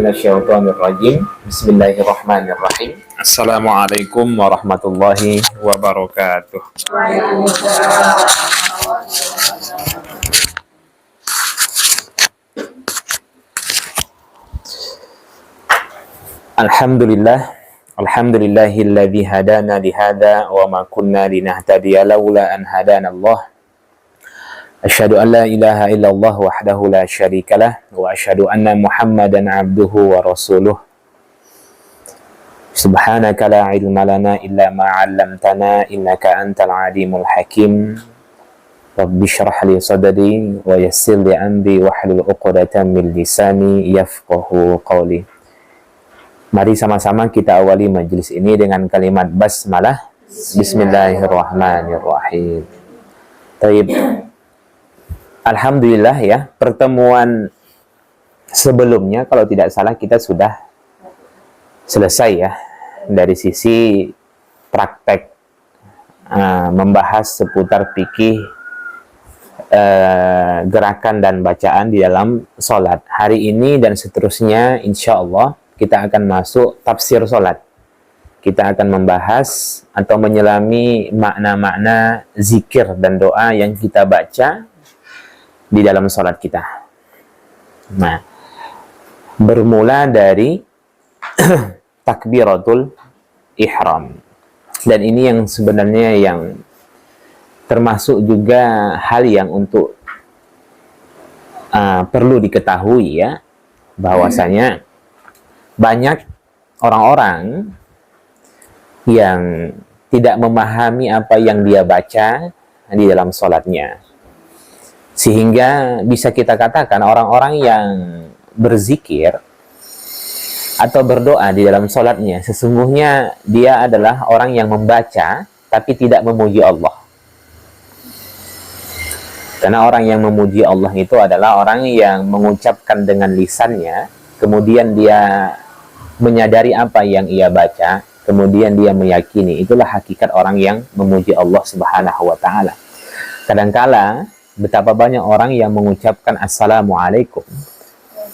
minasyaitonir rajim. Bismillahirrahmanirrahim. Assalamualaikum warahmatullahi wabarakatuh. Alhamdulillahilladzi hadana lihada wa ma kunna linahtadiya laula an hadanallah. Asyhadu an la ilaha illallah wahdahu la syarikalah wa asyhadu anna Muhammadan abduhu wa rasuluh. Subhanaka la ilma lana illa ma 'allamtana innaka antal alimul hakim. Rabbi shrah li sadri wa yassir li amri wahlul 'uqdatam min lisani yafqahu qawli. Mari sama-sama kita awali majelis ini dengan kalimat basmalah. Bismillahirrahmanirrahim. Baik. Alhamdulillah ya, pertemuan sebelumnya kalau tidak salah kita sudah selesai ya dari sisi praktek membahas seputar fikih gerakan dan bacaan di dalam sholat. Hari ini dan seterusnya insya Allah kita akan masuk tafsir sholat. Kita akan membahas atau menyelami makna-makna zikir dan doa yang kita baca di dalam sholat kita. Nah, bermula dari takbiratul ihram. Dan ini yang sebenarnya yang termasuk juga hal yang untuk perlu diketahui ya, bahwasanya banyak orang-orang yang tidak memahami apa yang dia baca di dalam sholatnya. Sehingga bisa kita katakan orang-orang yang berzikir atau berdoa di dalam sholatnya, sesungguhnya dia adalah orang yang membaca tapi tidak memuji Allah. Karena orang yang memuji Allah itu adalah orang yang mengucapkan dengan lisannya, kemudian dia menyadari apa yang ia baca, kemudian dia meyakini. Itulah hakikat orang yang memuji Allah Subhanahu wa Ta'ala. Kadangkala betapa banyak orang yang mengucapkan Assalamualaikum,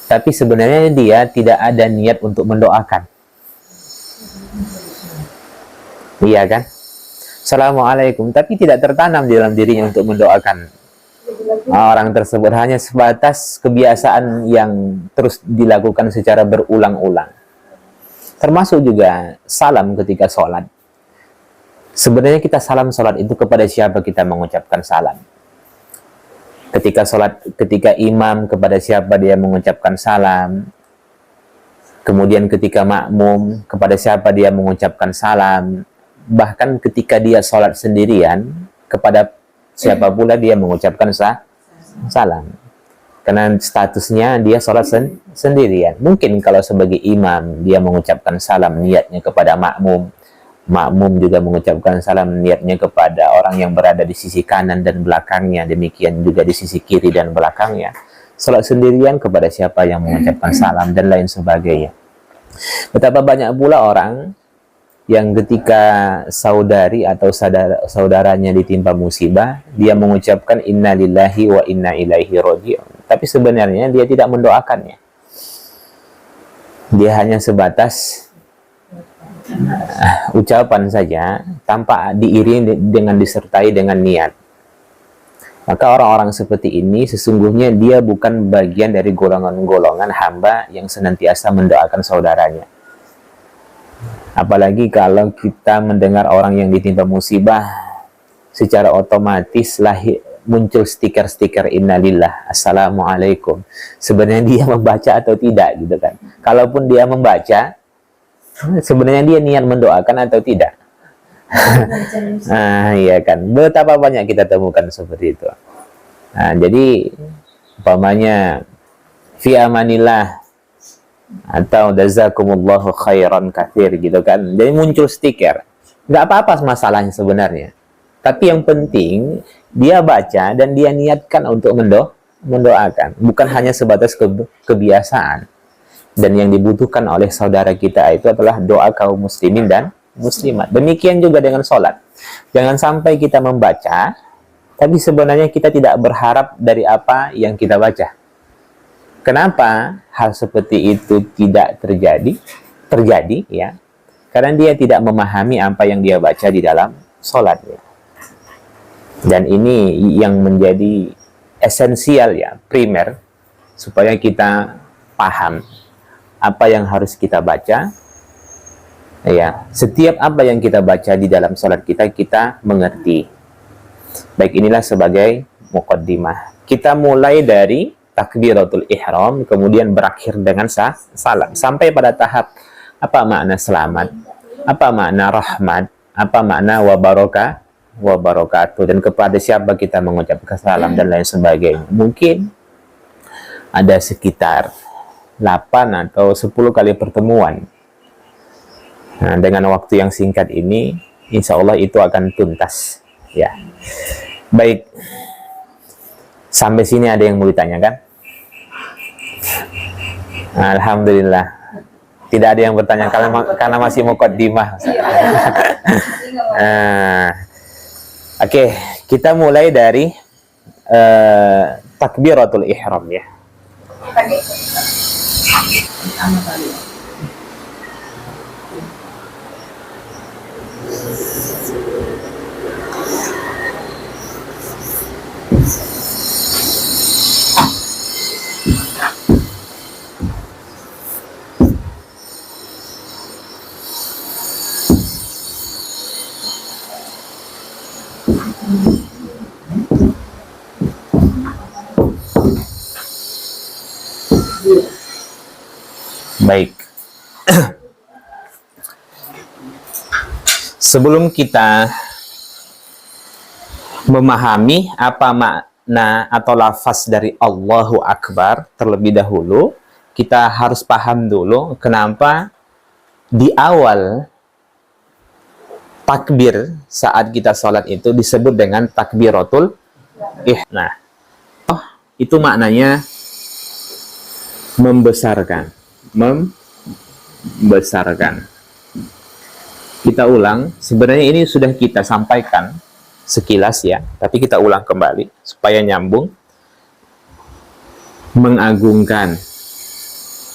tapi sebenarnya dia tidak ada niat untuk mendoakan. Iya kan? Assalamualaikum, tapi tidak tertanam di dalam dirinya untuk mendoakan orang tersebut. Hanya sebatas kebiasaan yang terus dilakukan secara berulang-ulang. Termasuk juga salam ketika sholat. Sebenarnya kita salam sholat itu kepada siapa kita mengucapkan salam? Ketika sholat, ketika imam, kepada siapa dia mengucapkan salam. Kemudian ketika makmum, kepada siapa dia mengucapkan salam. Bahkan ketika dia sholat sendirian, kepada siapa pula dia mengucapkan salam. Karena statusnya dia sholat sendirian. Mungkin kalau sebagai imam, dia mengucapkan salam niatnya kepada makmum. Makmum juga mengucapkan salam niatnya kepada orang yang berada di sisi kanan dan belakangnya, demikian juga di sisi kiri dan belakangnya. Salat sendirian kepada siapa yang mengucapkan salam dan lain sebagainya. Betapa banyak pula orang yang ketika saudari atau saudaranya ditimpa musibah, dia mengucapkan innalillahi wa inna ilaihi raji'un, tapi sebenarnya dia tidak mendoakannya. Dia hanya sebatas ucapan saja tanpa diiringi dengan disertai dengan niat. Maka orang-orang seperti ini sesungguhnya dia bukan bagian dari golongan-golongan hamba yang senantiasa mendoakan saudaranya. Apalagi kalau kita mendengar orang yang ditimpa musibah, secara otomatis muncul stiker-stiker innalillah, assalamualaikum. Sebenarnya dia membaca atau tidak gitu kan. Kalaupun dia membaca, sebenarnya dia niat mendoakan atau tidak? Iya kan. Betapa banyak kita temukan seperti itu. Jadi umpamanya fi amanillah atau jazakumullahu khairan katsir gitu kan. Jadi muncul stiker. Nggak apa-apa masalahnya sebenarnya. Tapi yang penting dia baca dan dia niatkan untuk mendoakan, bukan hanya sebatas kebiasaan. Dan yang dibutuhkan oleh saudara kita itu adalah doa kaum muslimin dan muslimat. Demikian juga dengan sholat. Jangan sampai kita membaca, tapi sebenarnya kita tidak berharap dari apa yang kita baca. Kenapa hal seperti itu tidak terjadi? Terjadi ya, karena dia tidak memahami apa yang dia baca di dalam sholatnya. Dan ini yang menjadi esensial ya, primer, supaya kita paham apa yang harus kita baca. Ya, setiap apa yang kita baca di dalam sholat kita, kita mengerti. Baik, inilah sebagai muqaddimah. Kita mulai dari takbiratul ihram, kemudian berakhir dengan salam. Sampai pada tahap apa makna selamat, apa makna rahmat, apa makna wabarakatuh, dan kepada siapa kita mengucapkan salam dan lain sebagainya. Mungkin ada sekitar 8 atau 10 kali pertemuan. Nah, dengan waktu yang singkat ini, insya Allah itu akan tuntas. Ya, baik. Sampai sini ada yang mau ditanyakan? Alhamdulillah. Tidak ada yang bertanya karena masih muqaddimah. Oke, kita mulai dari takbiratul ihram ya. Baik. Sebelum kita memahami apa makna atau lafaz dari Allahu Akbar terlebih dahulu, kita harus paham dulu kenapa di awal takbir saat kita sholat itu disebut dengan takbiratul ihram. Itu maknanya membesarkan. Kita ulang, sebenarnya ini sudah kita sampaikan sekilas ya, tapi kita ulang kembali supaya nyambung. Mengagungkan,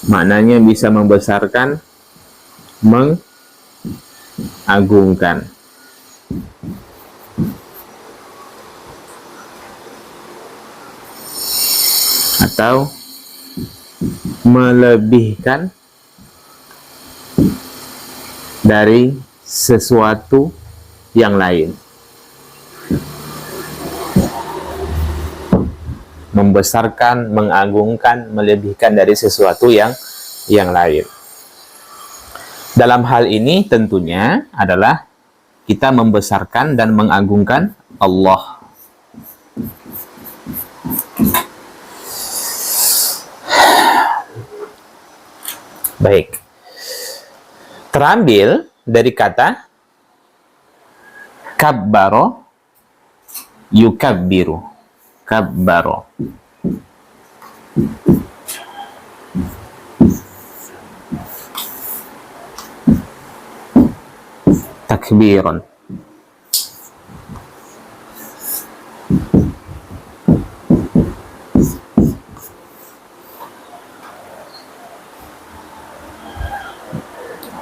maknanya bisa membesarkan, mengagungkan. Atau melebihkan dari sesuatu yang lain. Membesarkan, mengagungkan, melebihkan dari sesuatu yang lain. Dalam hal ini tentunya adalah kita membesarkan dan mengagungkan Allah. Baik. Terambil dari kata kabbaro yukabbiru. Kabbaro. Takbiron.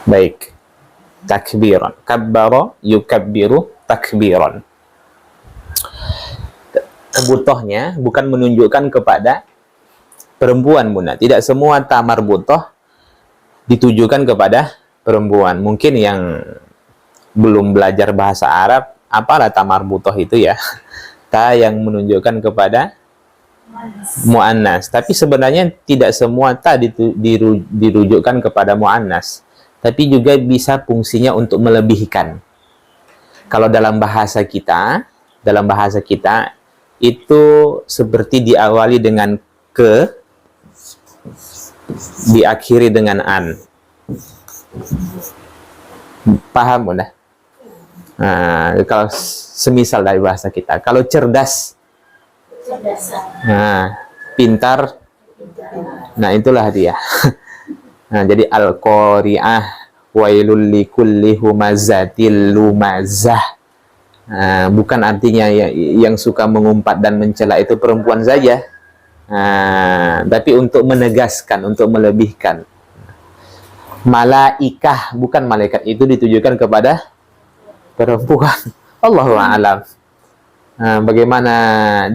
Baik. Takbiran. Kabbara yukabbiru takbiran. Butohnya bukan menunjukkan kepada perempuan, Bunda. Tidak semua ta marbutoh ditujukan kepada perempuan. Mungkin yang belum belajar bahasa Arab, apalah ta marbutoh itu ya? Ta yang menunjukkan kepada mu'annas. Tapi sebenarnya tidak semua ta dirujukkan kepada mu'annas. Tapi juga bisa fungsinya untuk melebihkan. Kalau dalam bahasa kita itu seperti diawali dengan ke, diakhiri dengan an. Paham, Bunda? Nah, kalau semisal dari bahasa kita, kalau cerdas, nah, pintar, nah itulah dia. Nah, jadi al-qari'ah wailul likulli humazatil lumazah. Bukan artinya yang suka mengumpat dan mencela itu perempuan saja. Tapi untuk menegaskan, untuk melebihkan. Malaikah, bukan malaikat, itu ditujukan kepada perempuan. Allahu a'lam. Bagaimana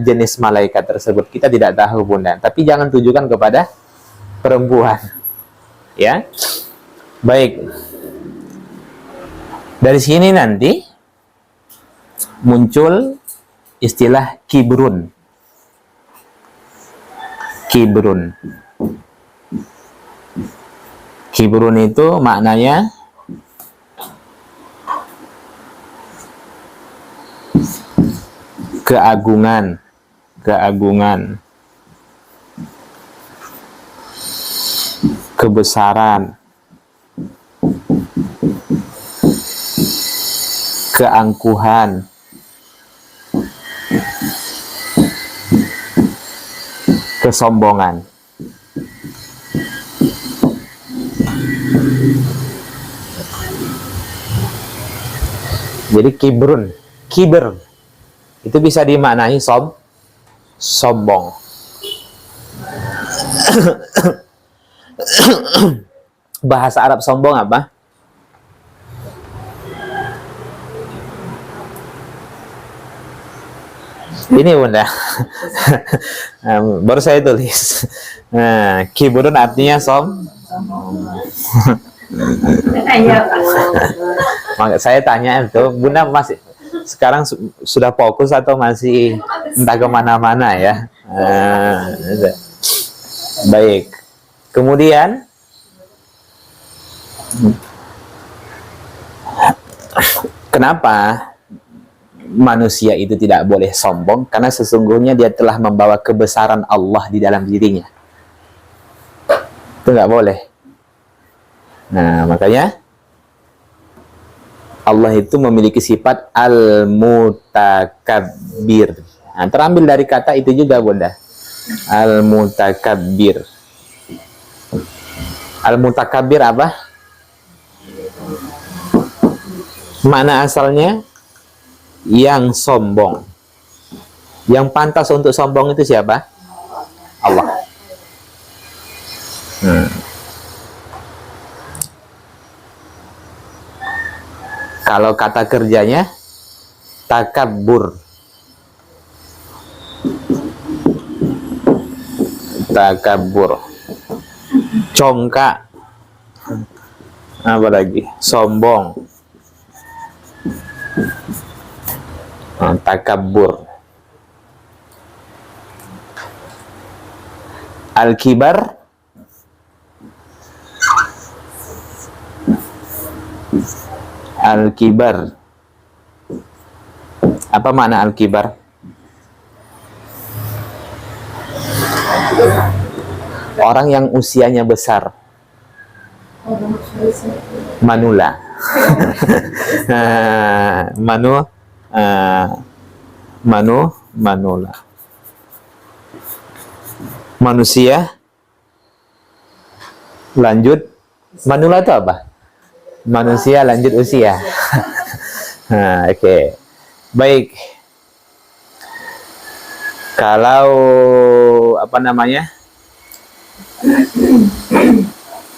jenis malaikat tersebut kita tidak tahu, Bunda. Tapi jangan tujukan kepada perempuan. Ya. Baik. Dari sini nanti muncul istilah kibrun. Kibrun. Kibrun itu maknanya keagungan, keagungan, kebesaran, keangkuhan, kesombongan. Jadi kibrun, kiber itu bisa dimaknai sombong. Bahasa Arab sombong apa? Ini, Bunda. Baru saya tulis. Kibrun artinya Maka saya tanya itu, Bunda masih sekarang sudah fokus atau masih entah kemana-mana ya? Baik. Kemudian kenapa manusia itu tidak boleh sombong? Karena sesungguhnya dia telah membawa kebesaran Allah di dalam dirinya. Itu nggak boleh. Nah, makanya Allah itu memiliki sifat al-mutakabbir. Nah, terambil dari kata itu juga, Bunda. Al-mutakabbir. Al-mutakabbir apa? Mana asalnya? Yang sombong. Yang pantas untuk sombong itu siapa? Allah. Kalau kata kerjanya takabbur. Takabbur. Congkak. Apa lagi? Sombong. Takabbur. Al-kibar. Al-kibar. Apa makna al-kibar? Orang yang usianya besar. Manula. Manula. Manusia lanjut. Manula itu apa? Manusia lanjut usia. Oke. Baik. Kalau apa namanya?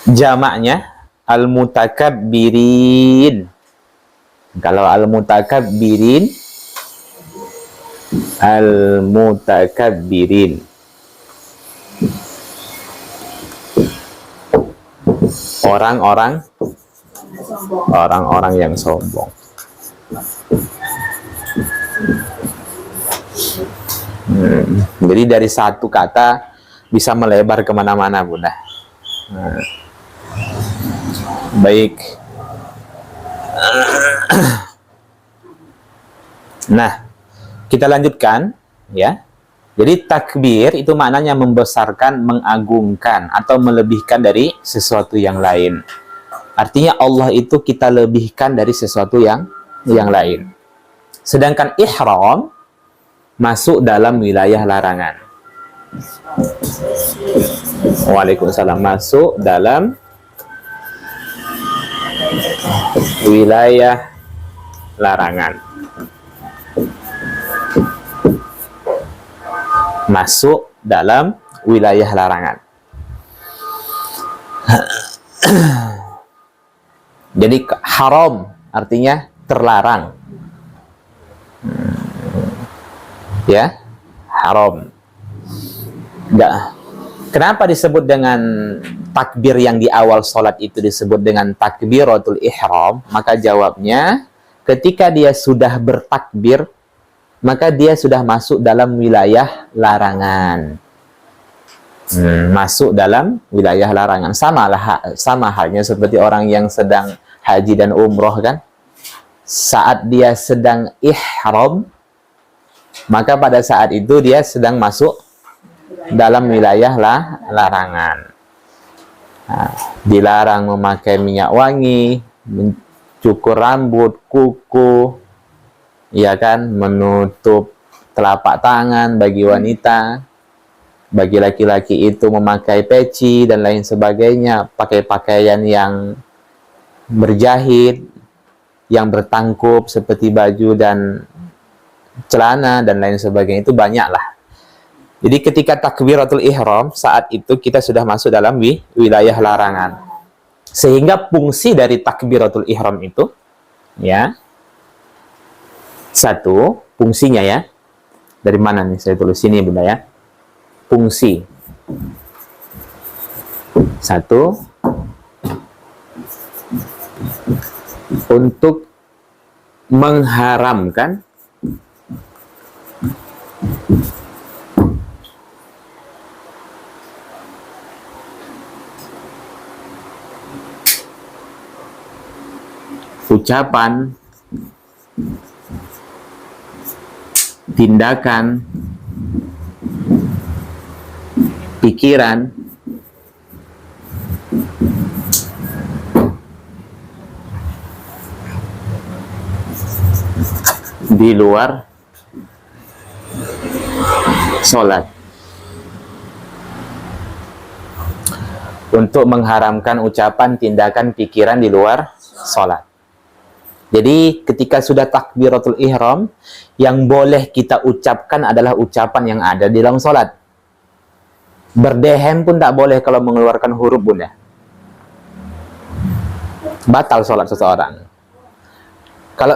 Jamaknya al-mutakabbirin. Kalau al-mutakabbirin, al-mutakabbirin. Orang-orang yang sombong. Jadi dari satu kata bisa melebar kemana-mana, Bunda. Baik. Nah, kita lanjutkan ya. Jadi takbir itu maknanya membesarkan, mengagungkan atau melebihkan dari sesuatu yang lain. Artinya Allah itu kita lebihkan dari sesuatu yang lain. Sedangkan ihram masuk dalam wilayah larangan. Waalaikumsalam. Masuk dalam wilayah larangan. Masuk dalam wilayah larangan. Jadi haram artinya terlarang. Ya, haram. Enggak. Kenapa disebut dengan takbir yang di awal sholat itu disebut dengan takbiratul ihram? Maka jawabnya, ketika dia sudah bertakbir, maka dia sudah masuk dalam wilayah larangan. Masuk dalam wilayah larangan. Sama halnya seperti orang yang sedang haji dan umroh kan. Saat dia sedang ihram, maka pada saat itu dia sedang masuk dalam wilayah larangan. Nah, dilarang memakai minyak wangi, mencukur rambut, kuku, ya kan, menutup telapak tangan bagi wanita, bagi laki-laki itu memakai peci dan lain sebagainya, pakai pakaian yang berjahit, yang bertangkup seperti baju dan celana dan lain sebagainya, itu banyaklah. Jadi ketika takbiratul ihram, saat itu kita sudah masuk dalam wilayah larangan. Sehingga fungsi dari takbiratul ihram itu, ya, satu, fungsinya ya, dari mana nih saya tulis sini Bunda ya, fungsi. Satu, untuk mengharamkan ucapan, tindakan, pikiran di luar sholat. Untuk mengharamkan ucapan, tindakan, pikiran di luar sholat. Jadi ketika sudah takbiratul ihram, yang boleh kita ucapkan adalah ucapan yang ada di dalam sholat. Berdehem pun tak boleh kalau mengeluarkan huruf Bunda. Batal sholat seseorang. Kalau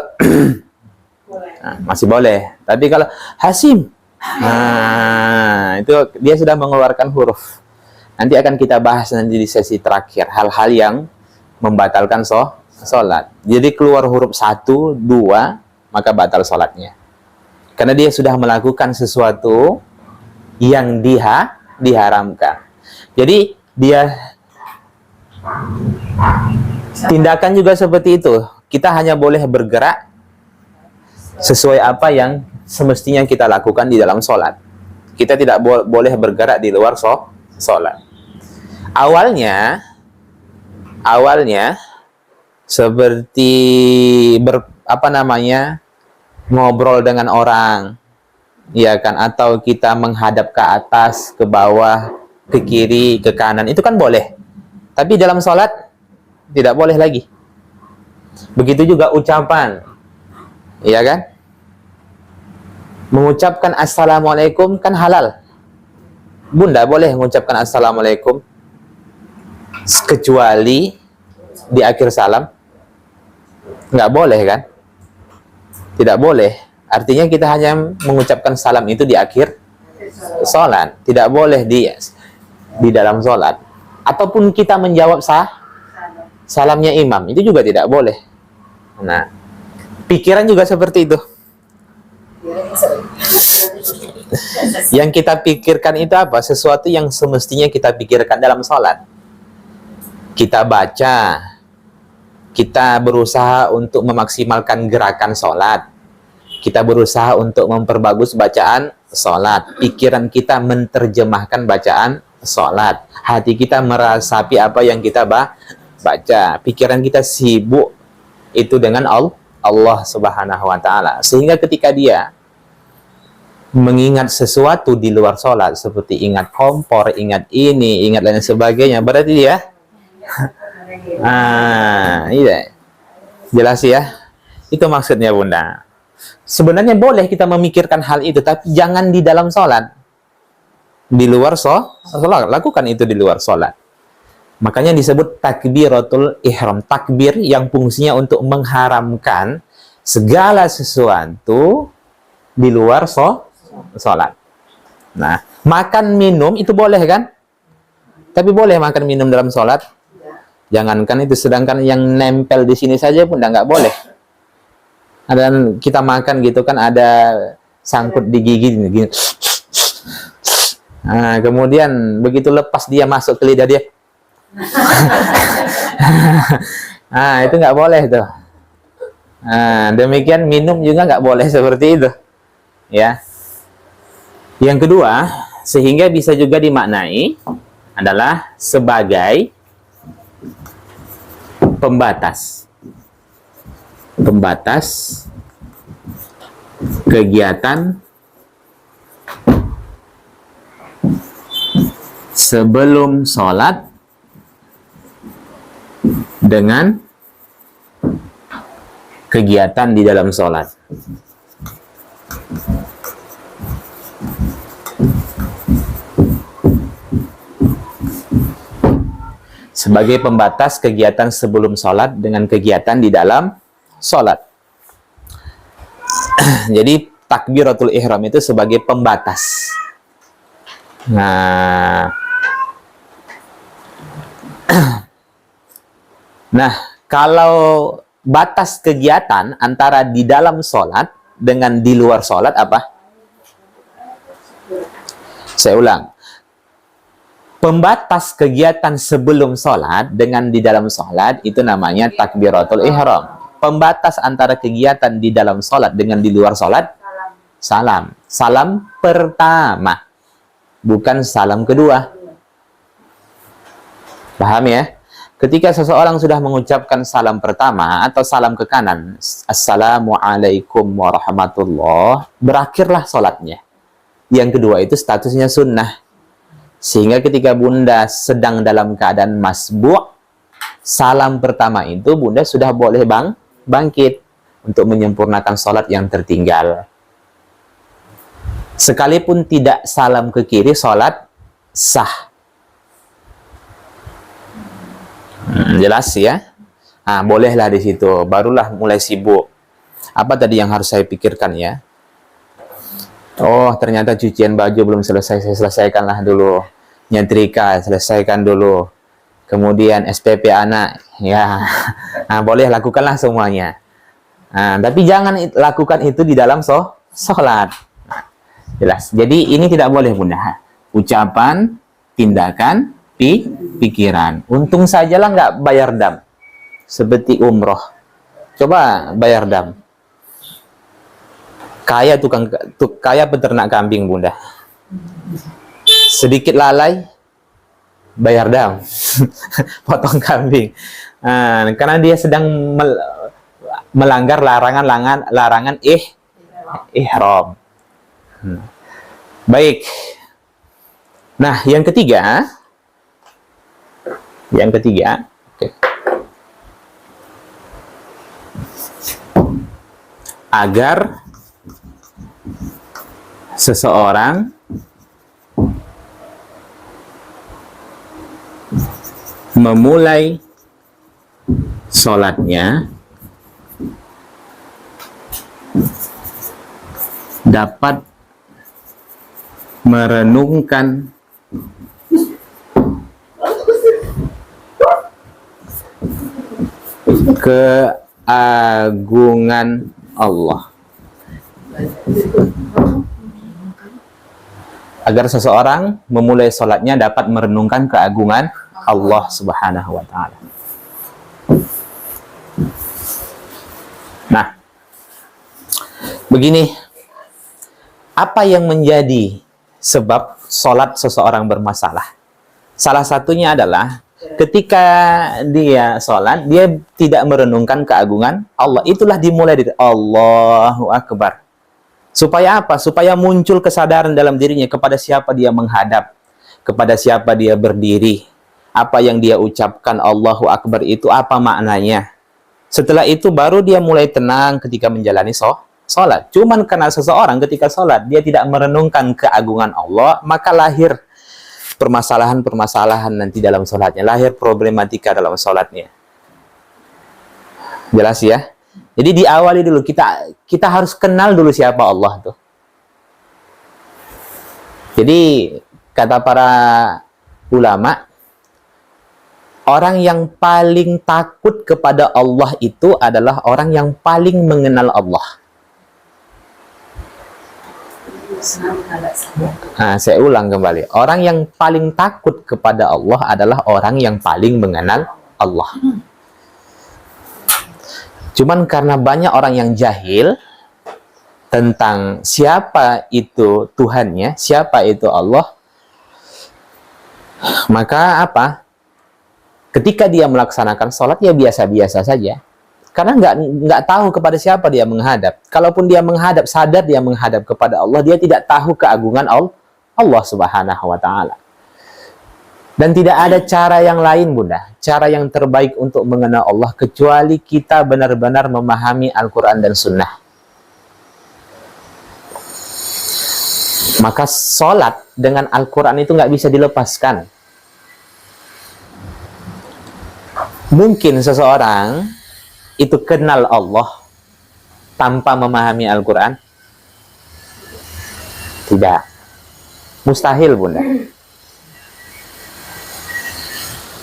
nah, masih boleh. Tapi kalau Hasim, nah, itu dia sudah mengeluarkan huruf. Nanti akan kita bahas nanti di sesi terakhir hal-hal yang membatalkan sholat. Jadi keluar huruf 1, 2, maka batal sholatnya. Karena dia sudah melakukan sesuatu yang diharamkan. Jadi dia tindakan juga seperti itu. Kita hanya boleh bergerak sesuai apa yang semestinya kita lakukan di dalam sholat. Kita tidak boleh bergerak di luar sholat. Awalnya seperti ngobrol dengan orang, ya kan, atau kita menghadap ke atas, ke bawah, ke kiri, ke kanan, itu kan boleh. Tapi dalam sholat tidak boleh lagi. Begitu juga ucapan, ya kan? Mengucapkan assalamualaikum kan halal. Bunda boleh mengucapkan assalamualaikum kecuali di akhir salam. Nggak boleh kan? Tidak boleh. Artinya kita hanya mengucapkan salam itu di akhir sholat. Tidak boleh di dalam sholat. Ataupun kita menjawab salamnya imam, itu juga tidak boleh. Nah, pikiran juga seperti itu. Yang kita pikirkan itu apa? Sesuatu yang semestinya kita pikirkan dalam sholat. Kita baca, kita berusaha untuk memaksimalkan gerakan sholat, kita berusaha untuk memperbagus bacaan sholat, pikiran kita menerjemahkan bacaan sholat, hati kita merasapi apa yang kita baca, pikiran kita sibuk itu dengan Allah Subhanahu wa Ta'ala. Sehingga ketika dia mengingat sesuatu di luar sholat, seperti ingat kompor, ingat ini, ingat lain sebagainya, berarti dia iya, jelas ya. Itu maksudnya Bunda. Sebenarnya boleh kita memikirkan hal itu, tapi jangan di dalam sholat. di luar sholat. Lakukan itu di luar sholat. Makanya disebut takbiratul ihram. Takbir yang fungsinya untuk mengharamkan segala sesuatu di luar sholat. Nah, makan minum itu boleh kan? Tapi boleh makan minum dalam sholat? Jangankan itu, sedangkan yang nempel di sini saja pun nggak boleh. Dan kita makan gitu kan, ada sangkut di gigi gini. Nah, kemudian begitu lepas dia masuk ke lidah dia. Nah, itu nggak boleh tuh. Nah, demikian minum juga nggak boleh seperti itu, ya. Yang kedua, sehingga bisa juga dimaknai adalah sebagai pembatas kegiatan sebelum sholat dengan kegiatan di dalam sholat. Sebagai pembatas kegiatan sebelum sholat dengan kegiatan di dalam sholat. Jadi takbiratul ihram itu sebagai pembatas. Nah, kalau batas kegiatan antara di dalam sholat dengan di luar sholat apa? Saya ulang. Pembatas kegiatan sebelum sholat dengan di dalam sholat itu namanya takbiratul ihram. Pembatas antara kegiatan di dalam sholat dengan di luar sholat, salam. Salam pertama, bukan salam kedua. Paham ya? Ketika seseorang sudah mengucapkan salam pertama atau salam ke kanan, Assalamualaikum warahmatullah, berakhirlah sholatnya. Yang kedua itu statusnya sunnah. Sehingga ketika Bunda sedang dalam keadaan masbu', salam pertama itu Bunda sudah boleh bangkit untuk menyempurnakan sholat yang tertinggal. Sekalipun tidak salam ke kiri, sholat sah. Jelas ya? Nah, bolehlah di situ. Barulah mulai sibuk. Apa tadi yang harus saya pikirkan ya? Oh, ternyata cucian baju belum selesai. Saya selesaikanlah dulu. Nyetrika, selesaikan dulu. Kemudian SPP anak. Ya, nah, boleh lakukanlah semuanya. Nah, tapi jangan lakukan itu di dalam sholat. Nah, jelas. Jadi ini tidak boleh Bunda. Ucapan, tindakan, pikiran. Untung sajalah nggak bayar dam. Seperti umroh. Coba bayar dam. Kaya kaya peternak kambing Bunda. Sedikit lalai, bayar dam. Potong kambing. Nah, karena dia sedang melanggar larangan ihram. Baik. Nah, yang ketiga, okay. Agar seseorang memulai sholatnya dapat merenungkan keagungan Allah. Agar seseorang memulai sholatnya dapat merenungkan keagungan Allah Subhanahu wa Ta'ala. Nah, begini, apa yang menjadi sebab sholat seseorang bermasalah? Salah satunya adalah ketika dia sholat, dia tidak merenungkan keagungan Allah. Itulah dimulai dari Allahu Akbar. Supaya apa? Supaya muncul kesadaran dalam dirinya kepada siapa dia menghadap, kepada siapa dia berdiri, apa yang dia ucapkan Allahu Akbar itu apa maknanya. Setelah itu baru dia mulai tenang ketika menjalani sholat. Cuman karena seseorang ketika sholat, dia tidak merenungkan keagungan Allah, maka lahir permasalahan-permasalahan nanti dalam sholatnya, lahir problematika dalam sholatnya. Jelas ya? Jadi diawali dulu, kita harus kenal dulu siapa Allah tuh. Jadi kata para ulama, orang yang paling takut kepada Allah itu adalah orang yang paling mengenal Allah. Nah, saya ulang kembali. Orang yang paling takut kepada Allah adalah orang yang paling mengenal Allah. Cuman karena banyak orang yang jahil tentang siapa itu Tuhannya, siapa itu Allah, maka apa? Ketika dia melaksanakan sholat, ya biasa-biasa saja. Karena nggak tahu kepada siapa dia menghadap. Kalaupun dia menghadap, sadar dia menghadap kepada Allah, dia tidak tahu keagungan Allah Subhanahu wa Ta'ala. Dan tidak ada cara yang lain, Bunda, cara yang terbaik untuk mengenal Allah kecuali kita benar-benar memahami Al-Quran dan Sunnah. Maka sholat dengan Al-Quran itu nggak bisa dilepaskan. Mungkin seseorang itu kenal Allah tanpa memahami Al-Quran? Tidak. Mustahil, Bunda.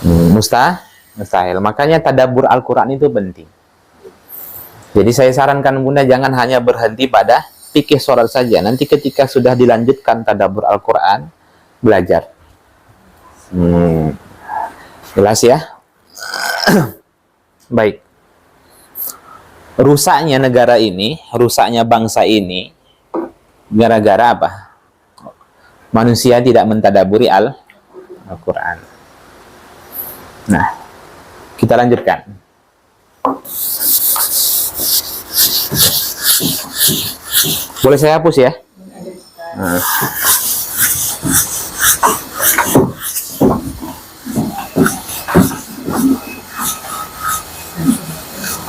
Mustahil. Makanya tadabbur Al-Quran itu penting. Jadi saya sarankan Bunda jangan hanya berhenti pada fikih sholat saja. Nanti ketika sudah dilanjutkan tadabbur Al-Quran, belajar. Jelas ya? Baik. Rusaknya negara ini, rusaknya bangsa ini, gara-gara apa? Manusia tidak mentadaburi Al-Quran. Nah, kita lanjutkan. Boleh saya hapus ya? Nah.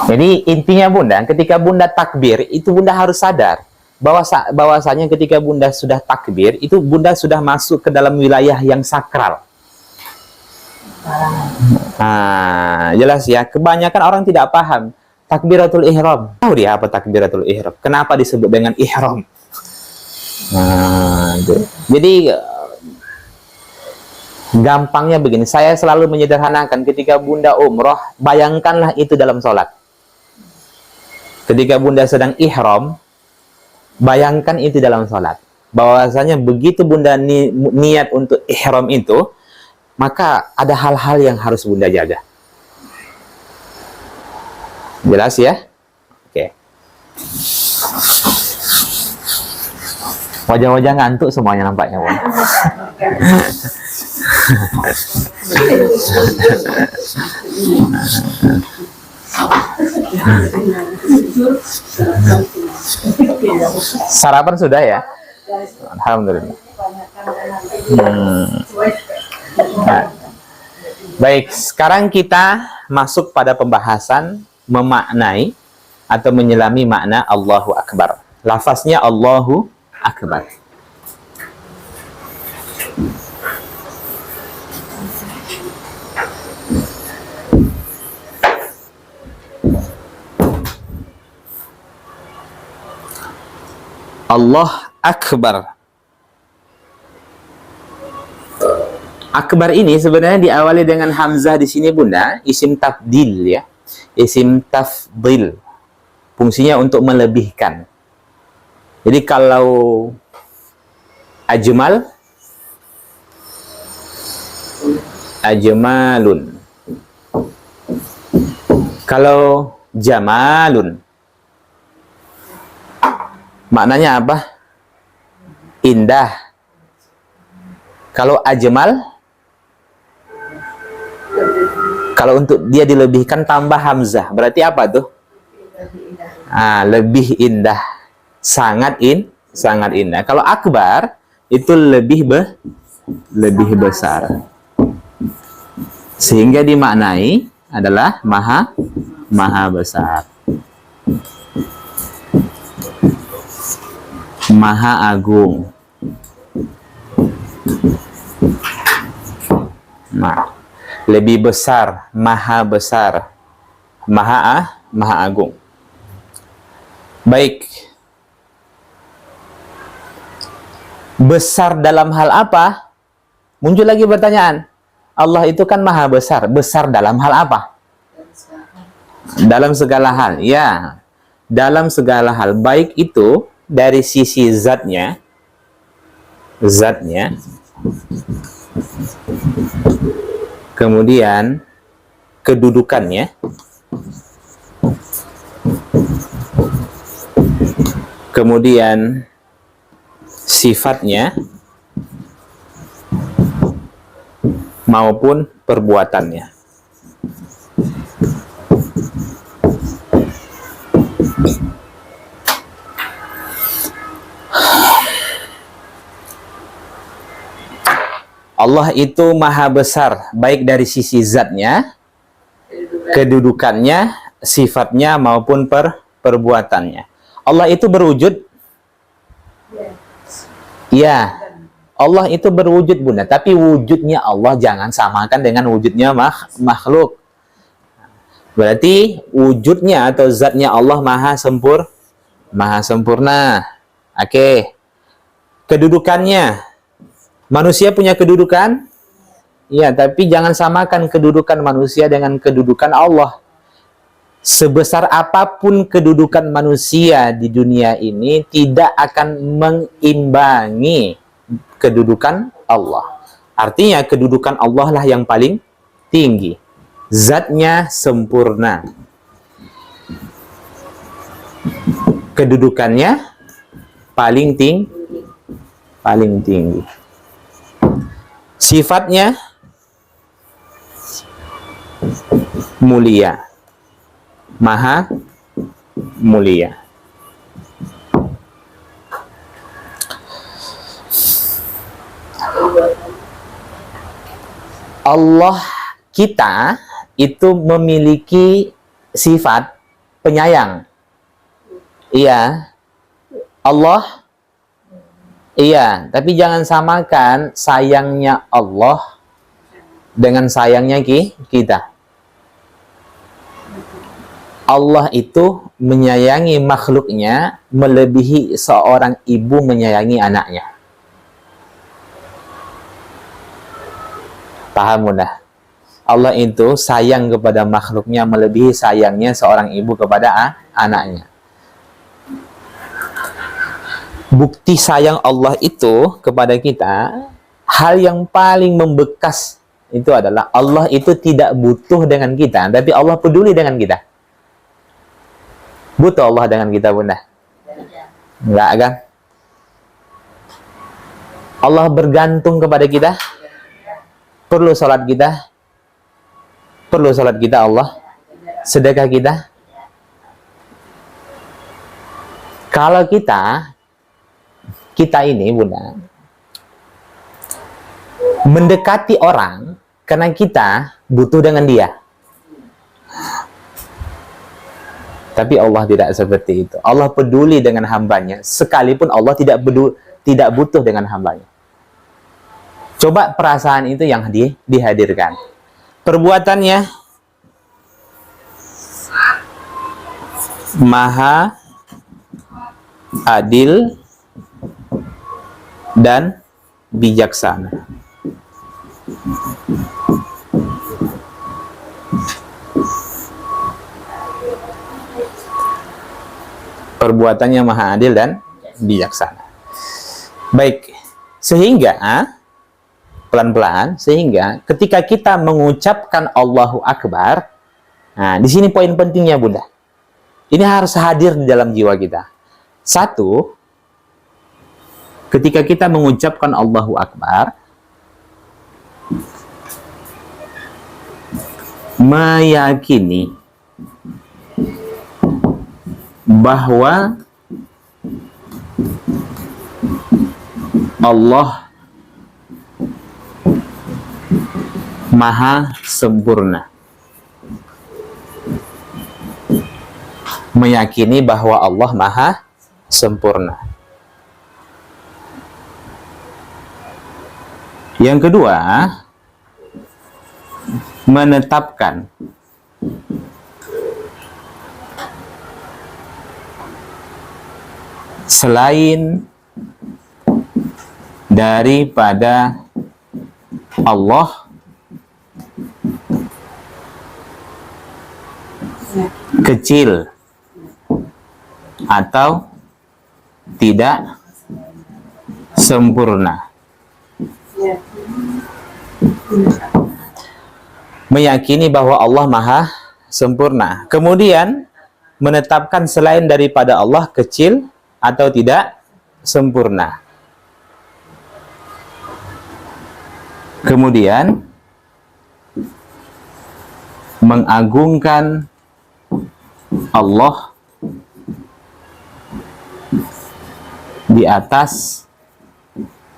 Jadi intinya Bunda, ketika Bunda takbir, itu Bunda harus sadar bahwasanya ketika Bunda sudah takbir, itu Bunda sudah masuk ke dalam wilayah yang sakral. Nah, jelas ya. Kebanyakan orang tidak paham takbiratul ihram. Tahu dia apa takbiratul ihram? Kenapa disebut dengan ihram? Nah, jadi gampangnya begini. Saya selalu menyederhanakan ketika Bunda umroh, bayangkanlah itu dalam sholat. Ketika Bunda sedang ihram, bayangkan itu dalam sholat. Bahwasanya begitu Bunda niat untuk ihram itu, maka ada hal-hal yang harus Bunda jaga. Jelas ya? Oke. Wajah-wajah ngantuk semuanya nampaknya, Bunda. Sarapan sudah ya? Alhamdulillah. Nah, baik, sekarang kita masuk pada pembahasan memaknai atau menyelami makna Allahu Akbar. Lafaznya Allahu Akbar. Allah Akbar. Akbar ini sebenarnya diawali dengan hamzah di sini Bunda, isim tafdil ya. Isim tafdil. Fungsinya untuk melebihkan. Jadi kalau ajmal, ajmalun. Kalau jamalun, maknanya apa? Indah. Kalau ajmal, kalau untuk dia dilebihkan tambah hamzah, berarti apa tuh? Lebih indah. Sangat indah. Kalau akbar itu lebih besar. Sehingga dimaknai adalah maha besar. Maha Agung. Nah, lebih besar, maha besar, maha agung. Baik. Besar dalam hal apa? Muncul lagi pertanyaan. Allah itu kan maha besar. Besar dalam hal apa? Dalam segala hal. Ya. Dalam segala hal. Baik itu dari sisi zatnya. Kemudian kedudukannya, kemudian sifatnya, maupun perbuatannya. Allah itu maha besar, baik dari sisi zatnya, kedudukannya, sifatnya, maupun perbuatannya. Allah itu berwujud? Ya, Allah itu berwujud, Bunda. Tapi wujudnya Allah jangan samakan dengan wujudnya makhluk. Berarti wujudnya atau zatnya Allah maha sempurna. Oke. Kedudukannya, manusia punya kedudukan? Ya, tapi jangan samakan kedudukan manusia dengan kedudukan Allah. Sebesar apapun kedudukan manusia di dunia ini, tidak akan mengimbangi kedudukan Allah. Artinya kedudukan Allah lah yang paling tinggi. Zatnya sempurna. Kedudukannya paling tinggi. Sifatnya mulia. Maha mulia. Allah kita itu memiliki sifat penyayang. Iya. Allah. Iya, tapi jangan samakan sayangnya Allah dengan sayangnya kita. Allah itu menyayangi makhluknya melebihi seorang ibu menyayangi anaknya. Paham, Bunda? Allah itu sayang kepada makhluknya melebihi sayangnya seorang ibu kepada anaknya. Bukti sayang Allah itu kepada kita, hal yang paling membekas itu adalah Allah itu tidak butuh dengan kita, tapi Allah peduli dengan kita. Butuh Allah dengan kita, Bunda? Enggak kan? Allah bergantung kepada kita? Perlu salat kita? Perlu salat kita Allah? Sedekah kita? Kalau kita ini, Bunda, mendekati orang karena kita butuh dengan dia. Tapi Allah tidak seperti itu. Allah peduli dengan hambanya, sekalipun Allah tidak butuh dengan hambanya. Coba perasaan itu yang dihadirkan. Perbuatannya maha adil dan bijaksana. Perbuatannya maha adil dan bijaksana. Baik, sehingga pelan-pelan, sehingga ketika kita mengucapkan Allahu Akbar, nah di sini poin pentingnya, Bunda. Ini harus hadir di dalam jiwa kita. Satu, ketika kita mengucapkan Allahu Akbar, meyakini bahwa Allah maha sempurna. Meyakini bahwa Allah maha sempurna. Yang kedua, menetapkan selain daripada Allah kecil atau tidak sempurna. Meyakini bahwa Allah Maha sempurna. Kemudian menetapkan selain daripada Allah kecil atau tidak sempurna. Kemudian mengagungkan Allah di atas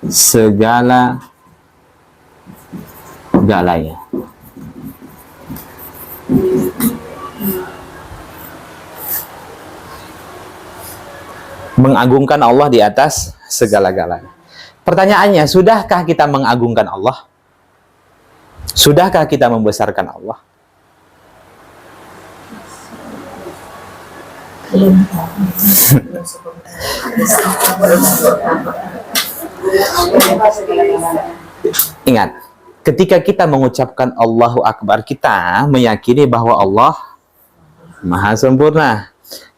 segala-galanya. Mengagungkan Allah di atas segala-galanya. Pertanyaannya, sudahkah kita mengagungkan Allah? Sudahkah kita membesarkan Allah? Ingat, ketika kita mengucapkan Allahu Akbar, kita meyakini bahwa Allah Maha sempurna.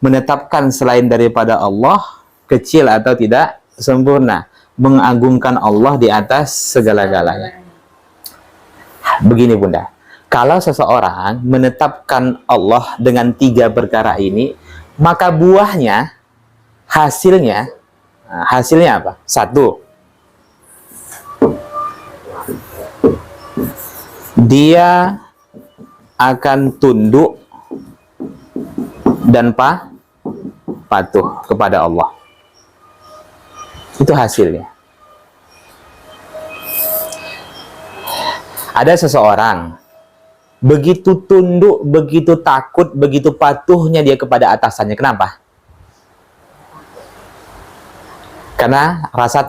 Menetapkan selain daripada Allah kecil atau tidak sempurna. Mengagungkan Allah di atas segala-galanya. Begini Bunda, kalau seseorang menetapkan Allah dengan 3 perkara ini, maka buahnya, hasilnya apa? 1, dia akan tunduk dan patuh kepada Allah. Itu hasilnya. Ada seseorang begitu tunduk, begitu takut, begitu patuhnya dia kepada atasannya. Kenapa? Karena rasa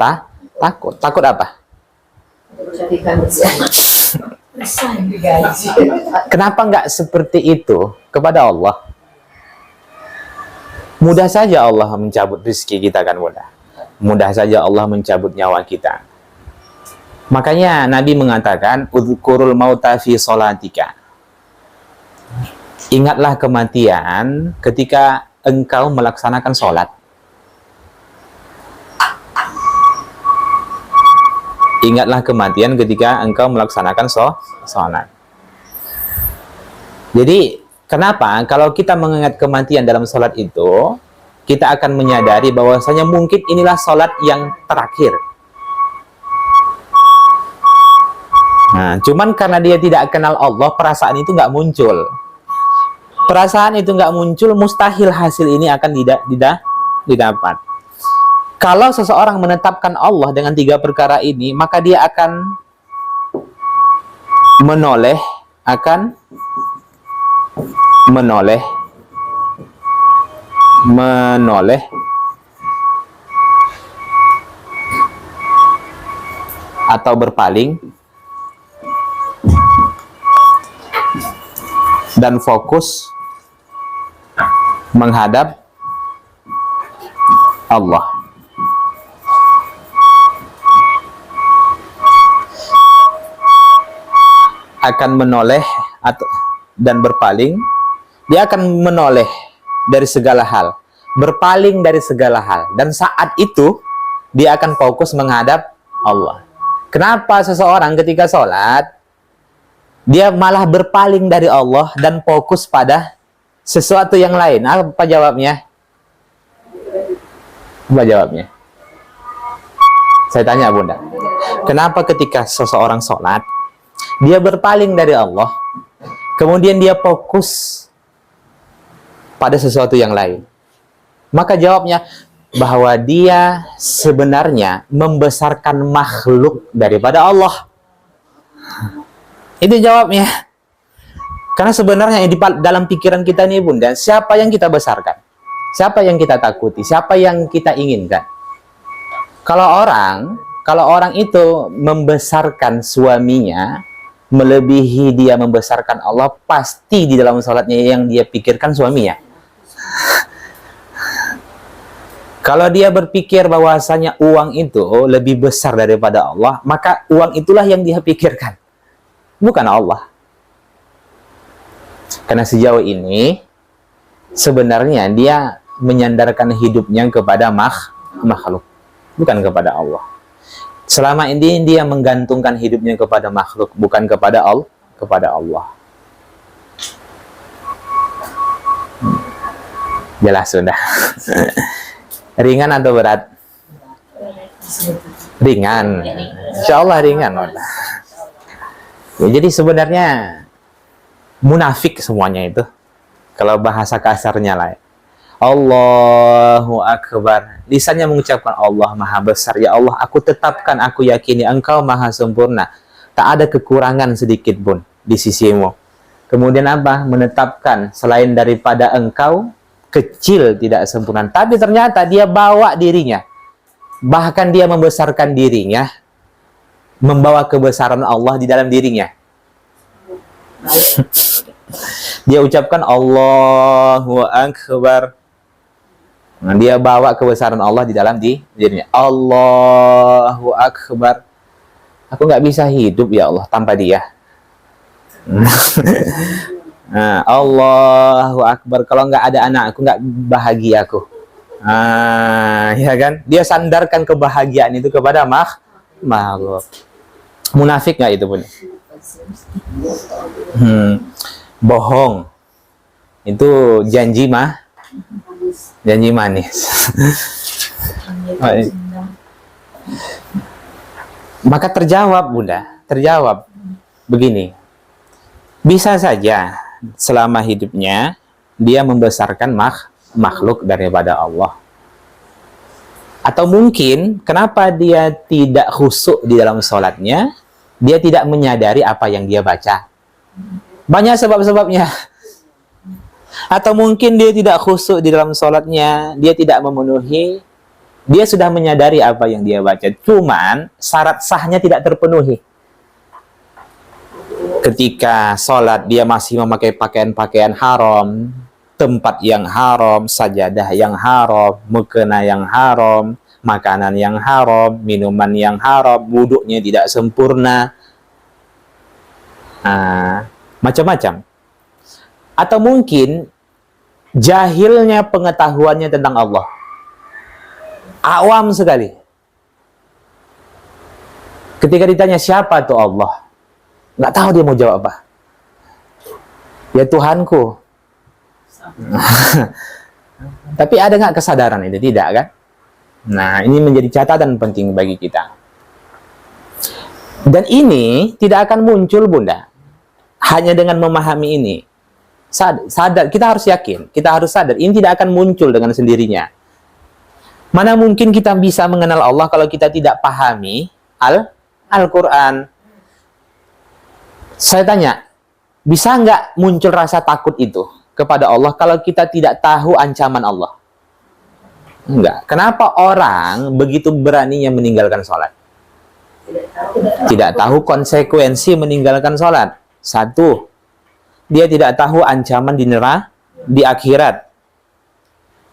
takut. Takut apa? Kenapa nggak seperti itu kepada Allah? Mudah saja Allah mencabut rezeki kita, kan mudah. Mudah saja Allah mencabut nyawa kita. Makanya Nabi mengatakan, "Udzukurul mauta fi sholatika." Ingatlah kematian ketika engkau melaksanakan sholat. Ingatlah kematian ketika engkau melaksanakan sholat. Jadi, kenapa? Kalau kita mengingat kematian dalam sholat itu, kita akan menyadari bahwasanya mungkin inilah sholat yang terakhir. Nah, cuman karena dia tidak kenal Allah, perasaan itu nggak muncul. Perasaan itu nggak muncul, mustahil hasil ini akan didapat. Kalau seseorang menetapkan Allah dengan 3 perkara ini, maka dia akan menoleh atau berpaling dan fokus menghadap Allah. Akan menoleh dan berpaling, dia akan menoleh dari segala hal, berpaling dari segala hal, dan saat itu dia akan fokus menghadap Allah. Kenapa seseorang ketika sholat dia malah berpaling dari Allah dan fokus pada sesuatu yang lain? Apa jawabnya? Apa jawabnya? Saya tanya Bunda, kenapa ketika seseorang sholat dia berpaling dari Allah, kemudian dia fokus pada sesuatu yang lain? Maka jawabnya bahwa dia sebenarnya membesarkan makhluk daripada Allah. Itu jawabnya. Karena sebenarnya di dalam pikiran kita nih Bunda, siapa yang kita besarkan? Siapa yang kita takuti? Siapa yang kita inginkan? Kalau orang Kalau orang itu membesarkan suaminya melebihi dia membesarkan Allah, pasti di dalam sholatnya yang dia pikirkan suaminya. Kalau dia berpikir bahwasanya uang itu lebih besar daripada Allah, maka uang itulah yang dia pikirkan, bukan Allah. Karena sejauh ini sebenarnya dia menyandarkan hidupnya kepada makhluk, bukan kepada Allah. Selama ini dia menggantungkan hidupnya kepada makhluk, bukan kepada Allah. Jelas sudah. Ringan atau berat? Ringan. Insya Allah ringan. Ya, jadi sebenarnya munafik semuanya itu. Kalau bahasa kasarnya lah. Allahu Akbar. Lisannya mengucapkan Allah Maha Besar. Ya Allah, aku tetapkan, aku yakini Engkau Maha Sempurna. Tak ada kekurangan sedikit pun di sisimu. Kemudian apa? Menetapkan selain daripada Engkau, kecil tidak sempurna. Tapi ternyata dia bawa dirinya. Bahkan dia membesarkan dirinya. Membawa kebesaran Allah di dalam dirinya. Dia ucapkan Allahu Akbar. Nah, dia bawa kebesaran Allah di dalam dirinya. Allahu Akbar. Aku nggak bisa hidup ya Allah tanpa dia. Nah, Allahu Akbar. Kalau nggak ada anak, aku nggak bahagia aku. Ya kan? Dia sandarkan kebahagiaan itu kepada makhluk. Munafik nggak itu pun? Bohong. Itu janji manis. Maka terjawab, Bunda. Terjawab. Begini. Bisa saja selama hidupnya dia membesarkan makhluk daripada Allah. Atau mungkin kenapa dia tidak khusyuk di dalam sholatnya, dia tidak menyadari apa yang dia baca. Banyak sebab-sebabnya. Atau mungkin dia tidak khusyuk di dalam sholatnya, dia tidak memenuhi, dia sudah menyadari apa yang dia baca. Cuman syarat sahnya tidak terpenuhi. Ketika sholat dia masih memakai pakaian-pakaian haram, tempat yang haram, sajadah yang haram, mukena yang haram, makanan yang haram, minuman yang haram, wuduknya tidak sempurna, macam-macam. Atau mungkin jahilnya pengetahuannya tentang Allah, awam sekali. Ketika ditanya siapa tuh Allah, nggak tahu dia mau jawab apa. Ya Tuhanku. Tapi ada nggak kesadaran itu? Tidak kan? Nah, ini menjadi catatan penting bagi kita. Dan ini tidak akan muncul, Bunda, hanya dengan memahami ini. Sadar, kita harus yakin, kita harus sadar, ini tidak akan muncul dengan sendirinya. Mana mungkin kita bisa mengenal Allah kalau kita tidak pahami Al-Quran. Saya tanya, bisa nggak muncul rasa takut itu kepada Allah kalau kita tidak tahu ancaman Allah? Enggak. Kenapa orang begitu beraninya meninggalkan sholat? Tidak tahu konsekuensi meninggalkan sholat. Satu, dia tidak tahu ancaman di neraka, di akhirat.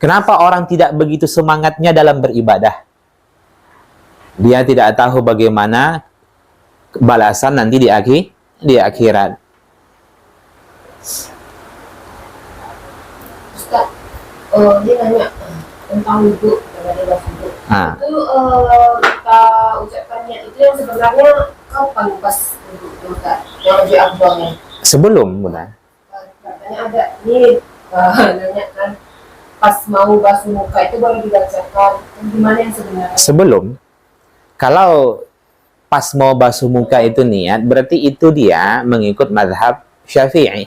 Kenapa orang tidak begitu semangatnya dalam beribadah? Dia tidak tahu bagaimana balasan nanti di akhirat. Ustaz, dia nanya tentang wudhu, ada wudhu. Itu kita ucapkan niat itu yang sebenarnya kapan pas wudhu, Ustaz? Yang lebih abangnya? Sebelum, Bunda. Katanya ada nih, nanya kan pas mau basuh muka itu baru dibacakan. Gimana yang sebenarnya? Sebelum. Kalau pas mau basuh muka itu niat, berarti itu dia mengikut mazhab Syafi'i.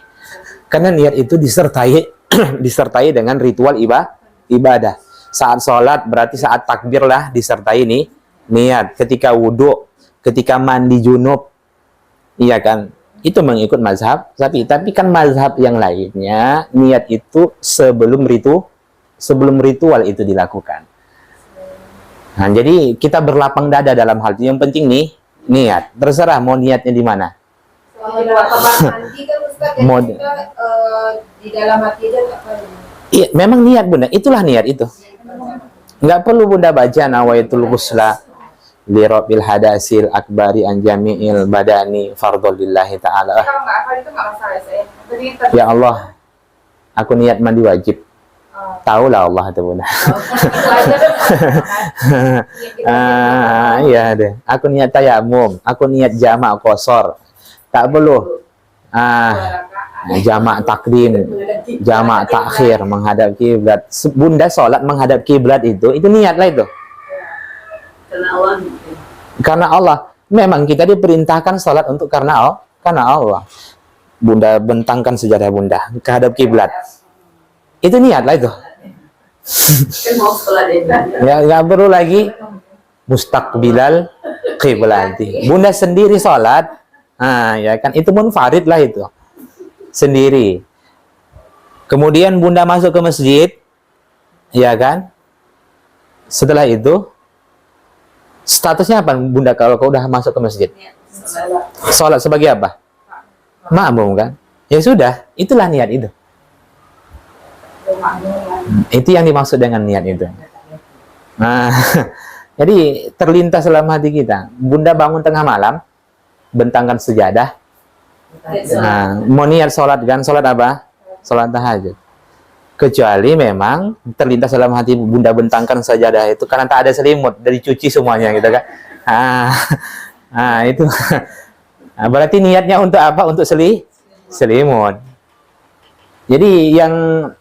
Karena niat itu disertai dengan ritual ibadah. Saat sholat berarti saat takbir lah disertai niat. Ketika wudhu, ketika mandi junub, iya kan? Itu mengikut mazhab Syafi'i. Tapi kan mazhab yang lainnya niat itu sebelum ritual itu dilakukan. Nah, jadi kita berlapang dada dalam hal itu. Yang penting nih, niat. Terserah mau niatnya di mana. Kalau di kamar mandi kan Ustaz, jadi Mod- kita di dalam hati aja nggak perlu. Iya, memang niat bunda. Itulah niat itu. Nggak perlu bunda baca nawaitul ghusla li rabbil hadasil akbari an jami'il badani fardholillahi ta'ala. Kalau nggak hafal itu nggak masalah saya. Jadi Ya Allah, aku niat mandi wajib. Tahu lah Allah itu bunda. Iya deh. Aku niat tayamum, aku niat jamak qasar. Tak perlu. Jamak takdim, jamak takhir menghadap kiblat. Bunda sholat menghadap kiblat itu niatlah itu. Karena Allah. Memang kita diperintahkan sholat untuk karena Allah. Bunda bentangkan sejadah bunda menghadap kiblat. Itu niatlah itu. Ya, nggak perlu lagi mustaqbilal qiblati. Bunda sendiri sholat, ya kan itu munfarid lah itu sendiri. Kemudian bunda masuk ke masjid, ya kan? Setelah itu statusnya apa bunda kalau kau udah masuk ke masjid? Sholat sebagai apa? Makmum kan? Ya sudah, itulah niat itu. Itu yang dimaksud dengan niat itu. Nah, jadi terlintas dalam hati kita. Bunda bangun tengah malam, bentangkan sejadah. Nah, mau niat sholat kan? Sholat apa? Sholat tahajud. Kecuali memang terlintas dalam hati bunda bentangkan sejadah itu karena tak ada selimut, dari cuci semuanya gitu kan? Itu. Nah, berarti niatnya untuk apa? Untuk selimut. Jadi yang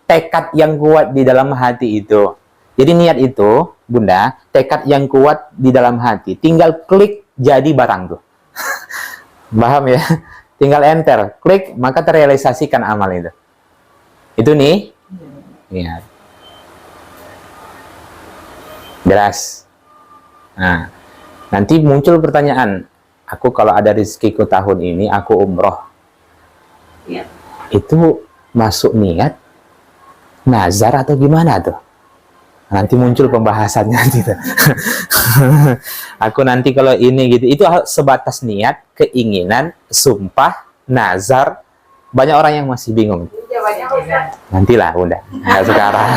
tekad yang kuat di dalam hati itu. Jadi niat itu, bunda, tekad yang kuat di dalam hati. Tinggal klik jadi barang tuh. Paham ya? Tinggal enter, klik, maka terrealisasikan amal itu. Itu nih. Niat. Jelas. Nah, nanti muncul pertanyaan. Aku kalau ada rezekiku tahun ini, aku umroh. Ya. Itu masuk niat nazar atau gimana tuh? Nanti muncul pembahasannya gitu. Aku nanti kalau ini gitu, itu sebatas niat, keinginan, sumpah, nazar. Banyak orang yang masih bingung. Nantilah bunda, nggak sekarang.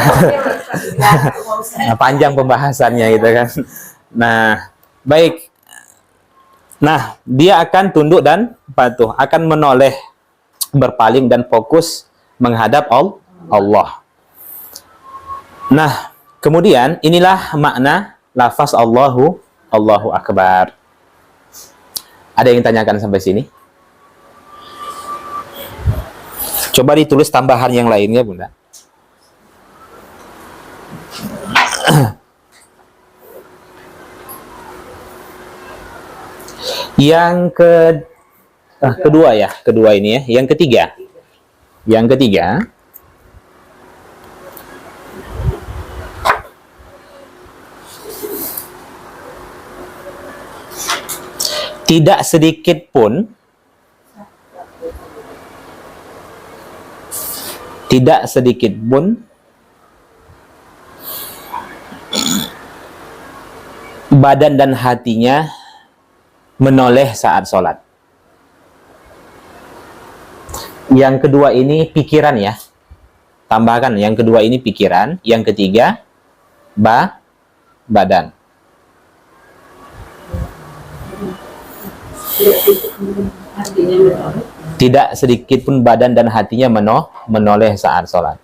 Nah, panjang pembahasannya gitu kan. Nah, baik. Nah, dia akan tunduk dan patuh, akan menoleh, berpaling dan fokus menghadap Allah. Nah, kemudian inilah makna lafaz Allahu Akbar. Ada yang tanyakan sampai sini? Coba ditulis tambahan yang lainnya, bunda. Yang kedua ya, kedua ini ya. Yang ketiga, tidak sedikit pun badan dan hatinya menoleh saat sholat. Yang kedua ini pikiran ya. Tambahkan, yang kedua ini pikiran, yang ketiga badan. Tidak sedikit pun badan dan hatinya menoleh saat sholat.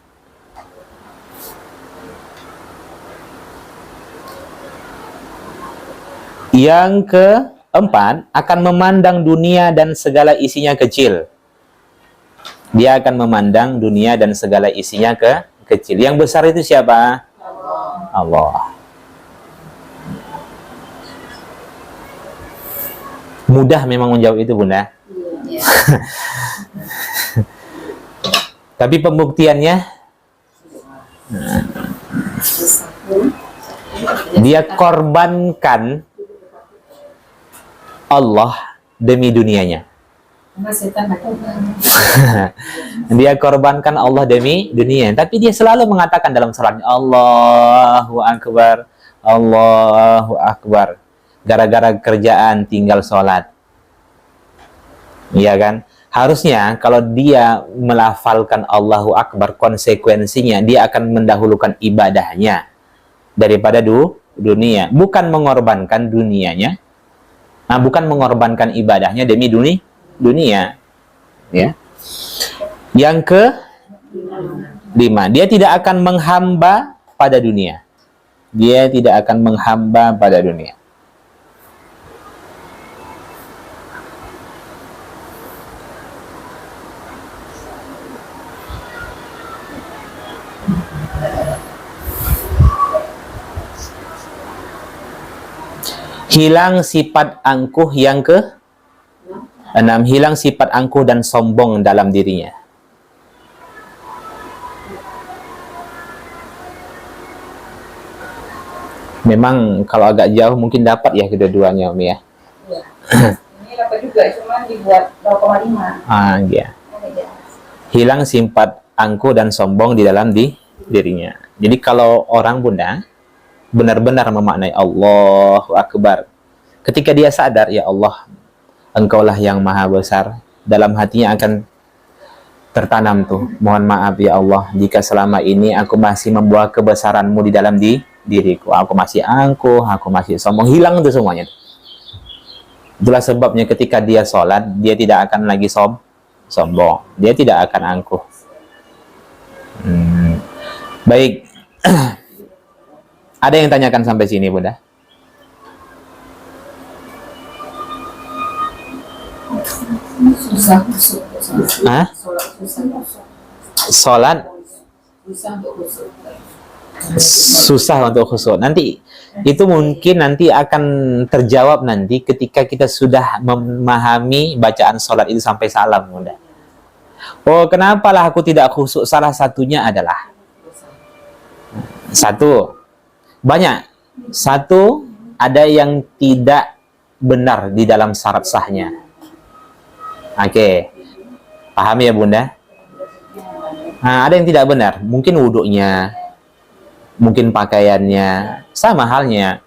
Yang keempat, akan memandang dunia dan segala isinya kecil. Dia akan memandang dunia dan segala isinya kecil. Yang besar itu siapa? Allah. Mudah memang menjawab itu, bunda. Tapi pembuktiannya, dia korbankan Allah demi dunianya. Dia korbankan Allah demi dunia. Tapi dia selalu mengatakan dalam salatnya, Allahu Akbar, Allahu Akbar. Gara-gara kerjaan tinggal sholat. Iya kan? Harusnya kalau dia melafalkan Allahu Akbar, konsekuensinya dia akan mendahulukan ibadahnya daripada dunia. Bukan mengorbankan dunianya. Nah, bukan mengorbankan ibadahnya demi dunia. Ya. Yang ke-5, dia tidak akan menghamba pada dunia. Dia tidak akan menghamba pada dunia. Hilang sifat angkuh yang ke-6, hilang sifat angkuh dan sombong dalam dirinya. Memang kalau agak jauh mungkin dapat ya kedua-duanya, Umi ya. Iya. Ini dapat juga, cuman dibuat 0,5. Iya. Hilang sifat angkuh dan sombong di dalam dirinya. Jadi kalau orang Bunda benar-benar memaknai Allahu Akbar, ketika dia sadar, ya Allah, Engkaulah yang maha besar, dalam hatinya akan tertanam tuh, mohon maaf ya Allah, jika selama ini aku masih membawa kebesaran-Mu di dalam diriku, aku masih angkuh, aku masih sombong, hilang itu semuanya. Itulah sebabnya ketika dia sholat, dia tidak akan lagi sombong, dia tidak akan angkuh. Baik. Ada yang tanyakan sampai sini, Bunda? Hah? Sholat susah untuk khusyuk. Nanti itu mungkin nanti akan terjawab nanti ketika kita sudah memahami bacaan sholat itu sampai salam, Bunda. Oh, kenapalah aku tidak khusyuk? Salah satunya adalah banyak. Satu, ada yang tidak benar di dalam syarat sahnya. Oke. Paham ya, Bunda? Nah, ada yang tidak benar. Mungkin wudhunya, mungkin pakaiannya. Sama halnya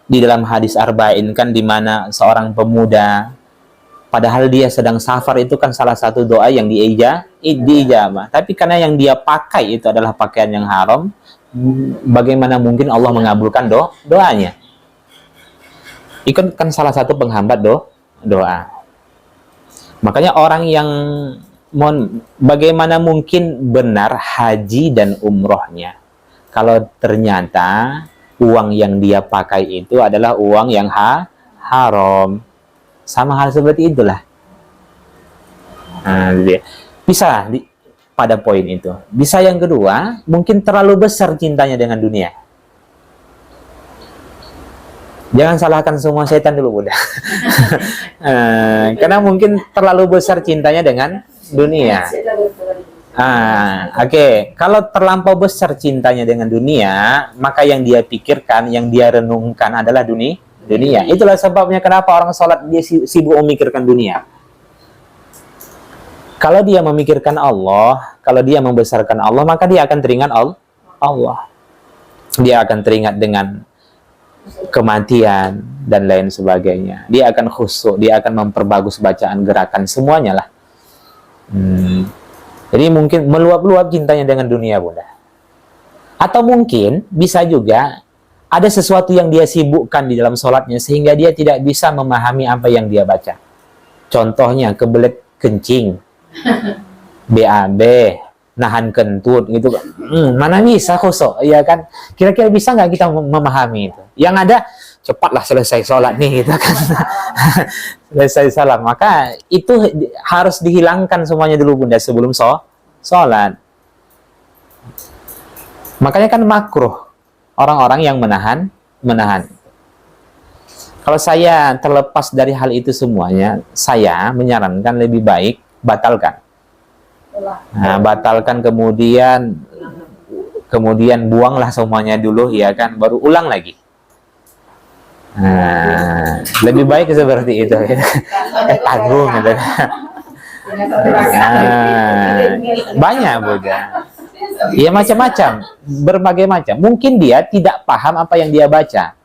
di dalam hadis Arba'in kan, di mana seorang pemuda, padahal dia sedang safar, itu kan salah satu doa yang diijabah. Tapi karena yang dia pakai itu adalah pakaian yang haram, bagaimana mungkin Allah mengabulkan doanya? Itu kan salah satu penghambat doa. Makanya orang yang bagaimana mungkin benar haji dan umrohnya kalau ternyata uang yang dia pakai itu adalah uang yang haram? Sama hal seperti itulah. Nah, bisa pada poin itu. Bisa yang kedua, mungkin terlalu besar cintanya dengan dunia. Jangan salahkan semua setan dulu, Bunda. Karena mungkin terlalu besar cintanya dengan dunia. Oke. Kalau terlampau besar cintanya dengan dunia, maka yang dia pikirkan, yang dia renungkan adalah dunia. Itulah sebabnya kenapa orang sholat dia sibuk memikirkan dunia. Kalau dia memikirkan Allah, kalau dia membesarkan Allah, maka dia akan teringat Allah. Dia akan teringat dengan kematian dan lain sebagainya. Dia akan khusyuk, dia akan memperbagus bacaan, gerakan, semuanya lah. Jadi mungkin meluap-luap cintanya dengan dunia, Bunda. Atau mungkin bisa juga ada sesuatu yang dia sibukkan di dalam sholatnya sehingga dia tidak bisa memahami apa yang dia baca. Contohnya kebelet kencing, BAB, nahan kentut gitu. Mana bisa khusyuk, ya kan? Kira-kira bisa nggak kita memahami itu? Yang ada cepatlah selesai sholat nih, gitu kan? Selesai salat. Maka itu harus dihilangkan semuanya dulu, Bunda, sebelum sholat. Makanya kan makruh orang-orang yang menahan. Kalau saya terlepas dari hal itu semuanya, saya menyarankan lebih baik batalkan. Nah, batalkan kemudian buanglah semuanya dulu, ya kan, baru ulang lagi. Nah, lebih baik seperti itu. Tanggung gitu. Banyak, Bunda. Ya macam-macam, berbagai macam. Mungkin dia tidak paham apa yang dia baca.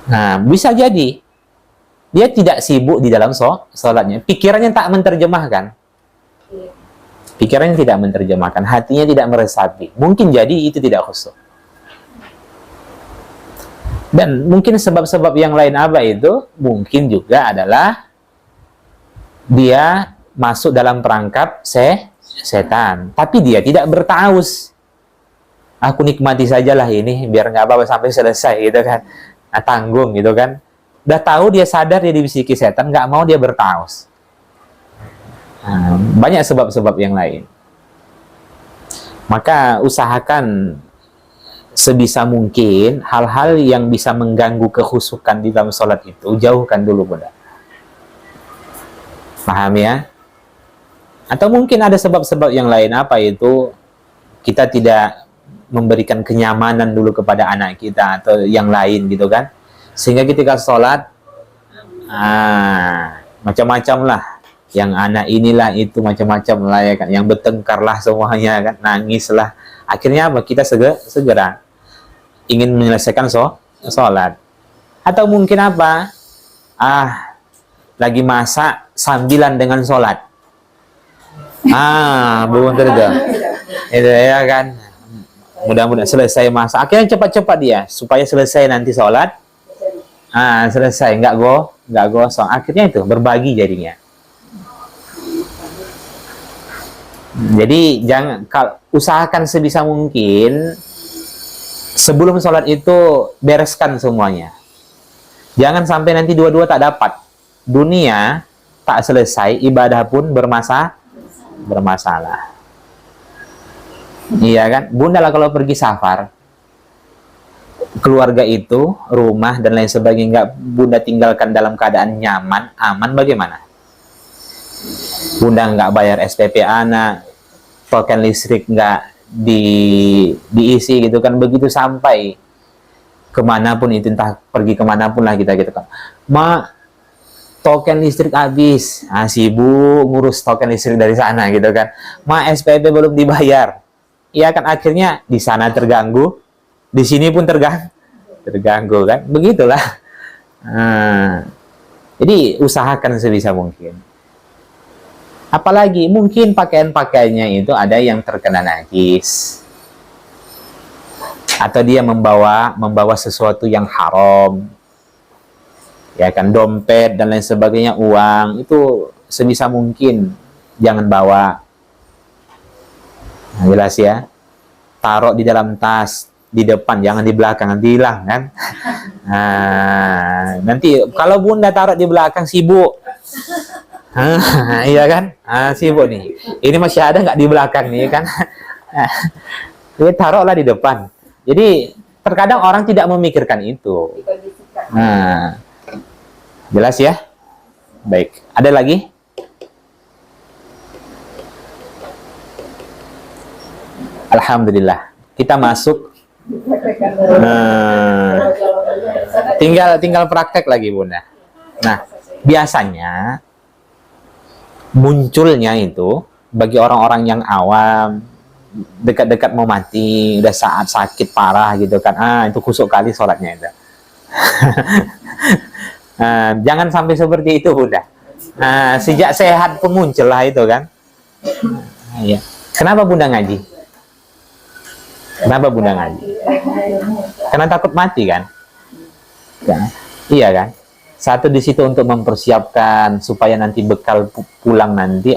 Nah, bisa jadi dia tidak sibuk di dalam sholatnya. Pikirannya tak menerjemahkan. Pikirannya tidak menerjemahkan, hatinya tidak meresapi. Mungkin jadi itu tidak khusyuk. Dan mungkin sebab-sebab yang lain apa itu? Mungkin juga adalah dia masuk dalam perangkap setan. Tapi dia tidak bertaus. Aku nikmati sajalah ini, biar nggak apa-apa sampai selesai gitu kan. Nah, tanggung gitu kan. Udah tahu dia sadar dia dibisiki setan, nggak mau dia bertaus. Nah, banyak sebab-sebab yang lain. Maka usahakan sebisa mungkin hal-hal yang bisa mengganggu kekhusyukan di dalam sholat itu jauhkan dulu, Bunda. Paham ya? Atau mungkin ada sebab-sebab yang lain, apa itu? Kita tidak memberikan kenyamanan dulu kepada anak kita atau yang lain gitu kan. Sehingga ketika sholat macam-macam lah. Yang anak inilah itu macam-macam lah ya kan. Yang bertengkar lah semuanya kan, nangis lah. Akhirnya apa? Kita segera ingin menyelesaikan sholat. Atau mungkin apa? Lagi masak sambilan dengan sholat. Belum terjadi. Itu ya kan. Mudah-mudahan selesai masak. Akhirnya cepat-cepat dia supaya selesai nanti sholat. Selesai, nggak gosong. Akhirnya itu berbagi jadinya. Jadi usahakan sebisa mungkin sebelum sholat itu bereskan semuanya. Jangan sampai nanti dua-dua tak dapat. Dunia tak selesai, ibadah pun bermasalah. Iya kan? Bunda lah kalau pergi safar, keluarga itu, rumah dan lain sebagainya, nggak Bunda tinggalkan dalam keadaan nyaman, aman, bagaimana? Bunda nggak bayar SPP anak, token listrik nggak diisi gitu kan. Begitu sampai kemanapun itu, entah pergi kemanapun lah kita gitu kan, token listrik habis, sibuk ngurus token listrik dari sana gitu kan. SPP belum dibayar, ya kan. Akhirnya di sana terganggu, di sini pun terganggu kan. Begitulah. Jadi usahakan sebisa mungkin. Apalagi mungkin pakaian-pakaiannya itu ada yang terkena najis, atau dia membawa sesuatu yang haram, ya kan, dompet dan lain sebagainya, uang itu sebisa mungkin jangan bawa. Jelas ya, taruh di dalam tas, di depan, jangan di belakang, nanti hilang kan. Nanti kalau Bunda taruh di belakang sibuk. Iya kan? Sibuk nih. Ini masih ada nggak di belakang nih kan? Jadi taruhlah di depan. Jadi terkadang orang tidak memikirkan itu. Jelas ya? Baik. Ada lagi? Alhamdulillah. Kita masuk. Tinggal praktek lagi, Bunda. Nah, biasanya munculnya itu bagi orang-orang yang awam, dekat-dekat mau mati, udah saat sakit parah gitu kan, itu khusyuk kali sholatnya itu. Jangan sampai seperti itu, Bunda. Sejak sehat pun muncul lah itu kan. Ya. Kenapa Bunda ngaji? Kenapa Bunda ngaji? Karena takut mati kan? Iya kan? Satu di situ untuk mempersiapkan supaya nanti bekal pulang nanti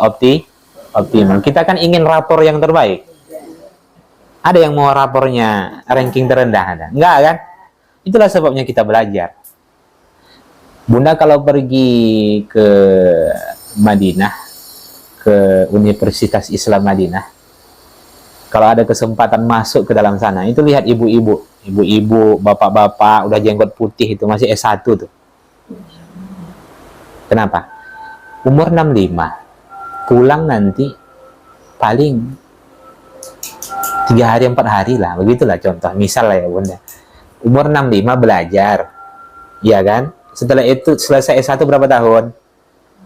optimal. Kita kan ingin rapor yang terbaik. Ada yang mau rapornya ranking terendah, ada? Enggak kan? Itulah sebabnya kita belajar. Bunda kalau pergi ke Madinah, ke Universitas Islam Madinah, kalau ada kesempatan masuk ke dalam sana, itu lihat ibu-ibu, bapak-bapak, udah jenggot putih itu masih S1 tuh. Kenapa? Umur 65, pulang nanti paling 3 hari 4 hari lah, begitulah contoh. Misal lah ya Bunda, umur 65 belajar, ya kan? Setelah itu selesai S1 berapa tahun?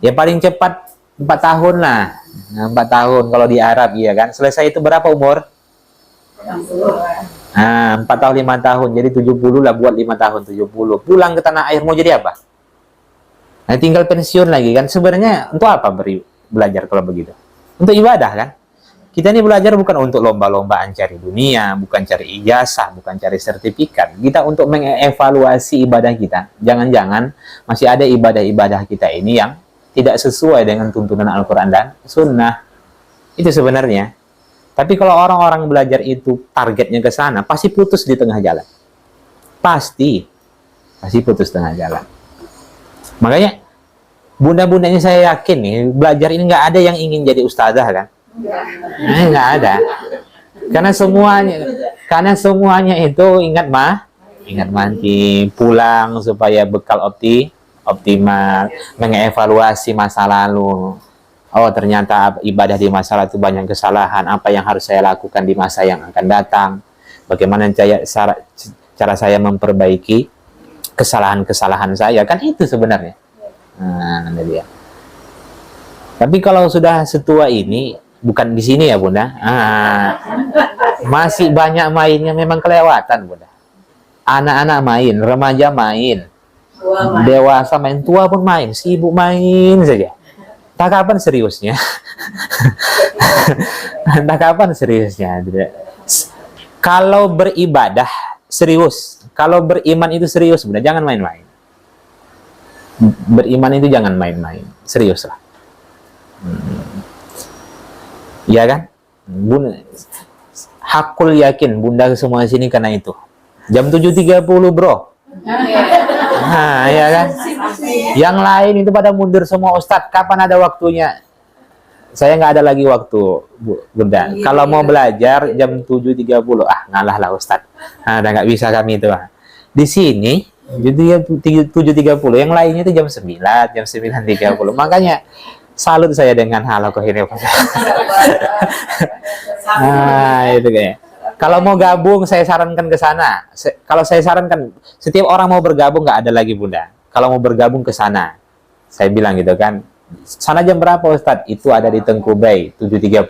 Ya paling cepat 4 tahun lah. Nah, 4 tahun kalau di Arab, iya kan? Selesai itu berapa umur? 4 tahun 5 tahun. Jadi 70 lah, buat 5 tahun 70. Pulang ke tanah air mau jadi apa? Nah, tinggal pensiun lagi kan. Sebenarnya untuk apa belajar kalau begitu? Untuk ibadah kan? Kita ini belajar bukan untuk lomba-lombaan cari dunia, bukan cari ijazah, bukan cari sertifikat. Kita untuk mengevaluasi ibadah kita. Jangan-jangan masih ada ibadah-ibadah kita ini yang tidak sesuai dengan tuntunan Al-Quran dan Sunnah. Itu sebenarnya. Tapi kalau orang-orang belajar itu targetnya ke sana, pasti putus di tengah jalan. Pasti putus tengah jalan. Makanya bunda-bundanya saya yakin nih, belajar ini nggak ada yang ingin jadi ustazah kan? Nggak ada. Karena semuanya itu ingat mati, pulang supaya bekal optimal, mengevaluasi masa lalu. Oh, ternyata ibadah di masa lalu itu banyak kesalahan. Apa yang harus saya lakukan di masa yang akan datang? Bagaimana cara saya memperbaiki kesalahan-kesalahan saya? Kan itu sebenarnya. Nah, dia. Tapi kalau sudah setua ini, bukan di sini ya Bunda, masih banyak mainnya, memang kelewatan Bunda. Anak-anak main, remaja main, dewasa main, tua pun main, sibuk main saja. Tak kapan seriusnya? Tak kapan seriusnya? Kalau beribadah serius, kalau beriman itu serius Bunda, jangan main-main. Beriman itu jangan main-main, serius lah. Iya kan? Bunda, hakul yakin Bunda semua sini karena itu. Jam 7.30 bro. Nah, ya kan? Yang lain itu pada mundur semua Ustadz. Kapan ada waktunya? Saya nggak ada lagi waktu, Bunda. Kalau mau belajar jam 7.30, ngalah lah Ustadz. Nah, udah nggak bisa kami itu. Di sini, jadi 7.30. Yang lainnya itu jam 9, jam 9.30. Makanya salut saya dengan Halakoh ini. Nah, itu kayak. Kalau mau gabung, saya sarankan ke sana. Kalau saya sarankan, setiap orang mau bergabung nggak ada lagi Bunda. Kalau mau bergabung ke sana, saya bilang gitu kan. Sana jam berapa Ustadz? Itu ada di Tengku Bay, 7.30.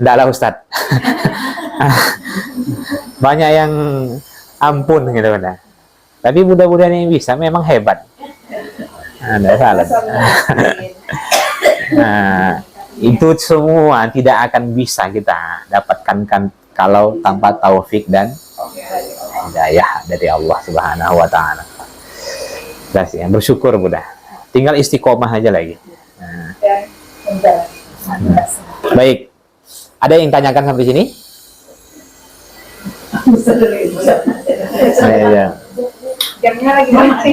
Enggak lah Ustadz. Banyak yang ampun gitu Bunda. Tapi Bunda-Bunda ini bisa, memang hebat. Ada salah. Nah, itu semua tidak akan bisa kita dapatkan kan kalau tanpa taufik dan hidayah dari Allah Subhanahu wa taala. Ya, bersyukur Bunda. Tinggal istiqomah aja lagi. Nah. Baik. Ada yang tanyakan sampai sini? Ya. Jamnya lagi mati.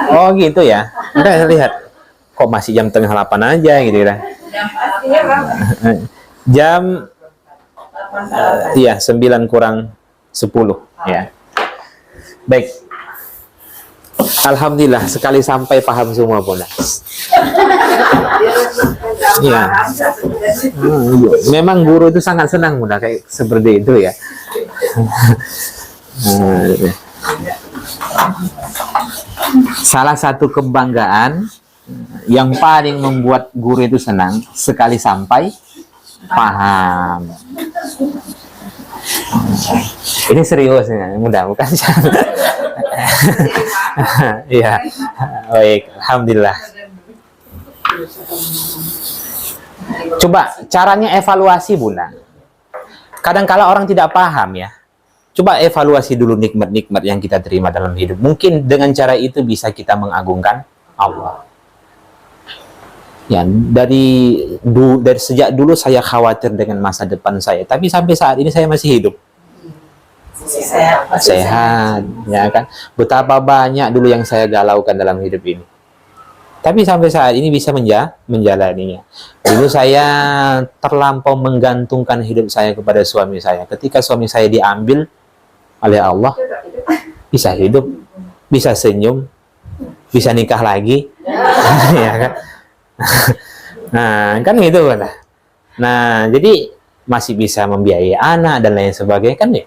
Oh gitu ya. Kita lihat. Kok masih jam tengah 8 aja gitu ya. Jam iya 9 kurang 10 ya. Baik. Alhamdulillah sekali sampai paham semua Bunda. Iya. Memang guru itu sangat senang Bunda kayak seperti itu ya. Salah satu kebanggaan yang paling membuat guru itu senang sekali sampai paham. Ini serius ya, mudah bukan? Iya, baik, alhamdulillah. Coba caranya evaluasi Bunda. Kadang-kala orang tidak paham ya. Coba evaluasi dulu nikmat-nikmat yang kita terima dalam hidup. Mungkin dengan cara itu bisa kita mengagungkan Allah. Ya, dari sejak dulu saya khawatir dengan masa depan saya, tapi sampai saat ini saya masih hidup. Sehat, ya kan? Betapa banyak dulu yang saya galaukan dalam hidup ini. Tapi sampai saat ini bisa menjalaninya. Dulu saya terlampau menggantungkan hidup saya kepada suami saya. Ketika suami saya diambil oleh Allah, bisa hidup, bisa senyum, bisa nikah lagi, ya kan? Nah, kan gitu kan. Nah, jadi masih bisa membiayai anak dan lain sebagainya kan ya.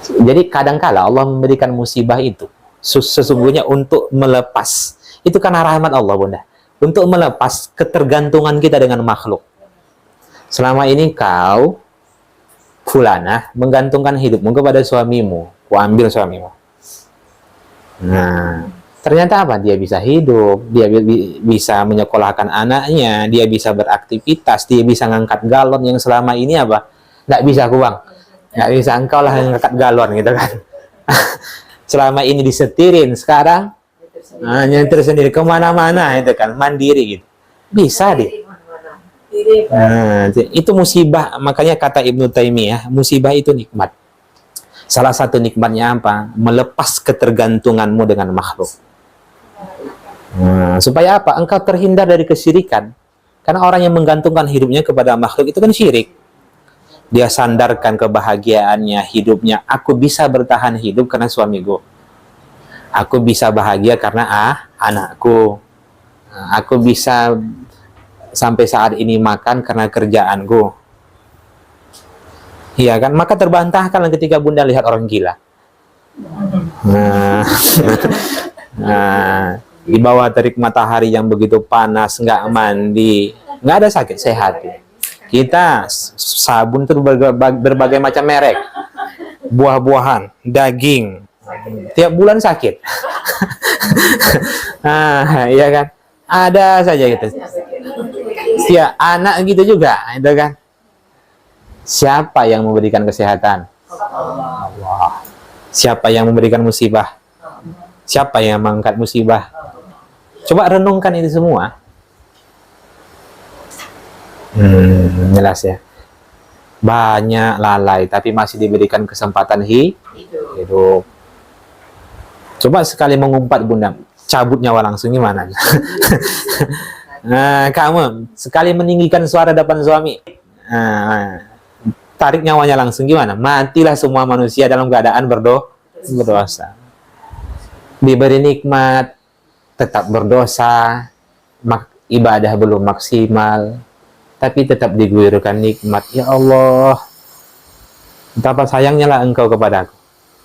Jadi kadangkala Allah memberikan musibah itu sesungguhnya untuk melepas Itu karena rahmat Allah, Bunda. Untuk melepas ketergantungan kita dengan makhluk. Selama ini kau, fulanah, menggantungkan hidupmu kepada suamimu. Kau ambil suamimu. Nah, ternyata apa? Dia bisa hidup, dia bisa menyekolahkan anaknya, dia bisa beraktivitas, dia bisa ngangkat galon yang selama ini apa? Nggak bisa aku, Bang. Nggak bisa, engkau lah yang ngangkat galon gitu kan. Selama ini disetirin, sekarang nyetir sendiri kemana-mana itu kan, mandiri gitu. Bisa deh. Nah, itu musibah. Makanya kata Ibnu Taimiyah, musibah itu nikmat. Salah satu nikmatnya apa? Melepas ketergantunganmu dengan makhluk. Nah, supaya apa? Engkau terhindar dari kesyirikan. Karena orang yang menggantungkan hidupnya kepada makhluk itu kan syirik. Dia sandarkan kebahagiaannya, hidupnya. Aku bisa bertahan hidup karena suamiku. Aku bisa bahagia karena anakku. Aku bisa sampai saat ini makan karena kerjaanku. Iya kan? Maka terbantahkan ketika Bunda lihat orang gila. Nah, di bawah terik matahari yang begitu panas, nggak mandi, nggak ada sakit, sehat. Kita sabun itu berbagai macam merek, buah-buahan, daging, tiap bulan sakit. Nah, iya kan? Ada saja gitu. Ya, anak gitu juga, itu kan? Siapa yang memberikan kesehatan? Allah. Siapa yang memberikan musibah? Siapa yang mengangkat musibah? Coba renungkan itu semua. Jelas ya. Banyak lalai, tapi masih diberikan kesempatan hidup. Coba sekali mengumpat, Bunda, cabut nyawa langsung gimana? Nah, kamu sekali meninggikan suara depan suami, tarik nyawanya langsung gimana? Matilah semua manusia dalam keadaan berdosa. Diberi nikmat, tetap berdosa, ibadah belum maksimal, tapi tetap diguyurkan nikmat. Ya Allah, betapa sayangnya lah engkau kepadaku.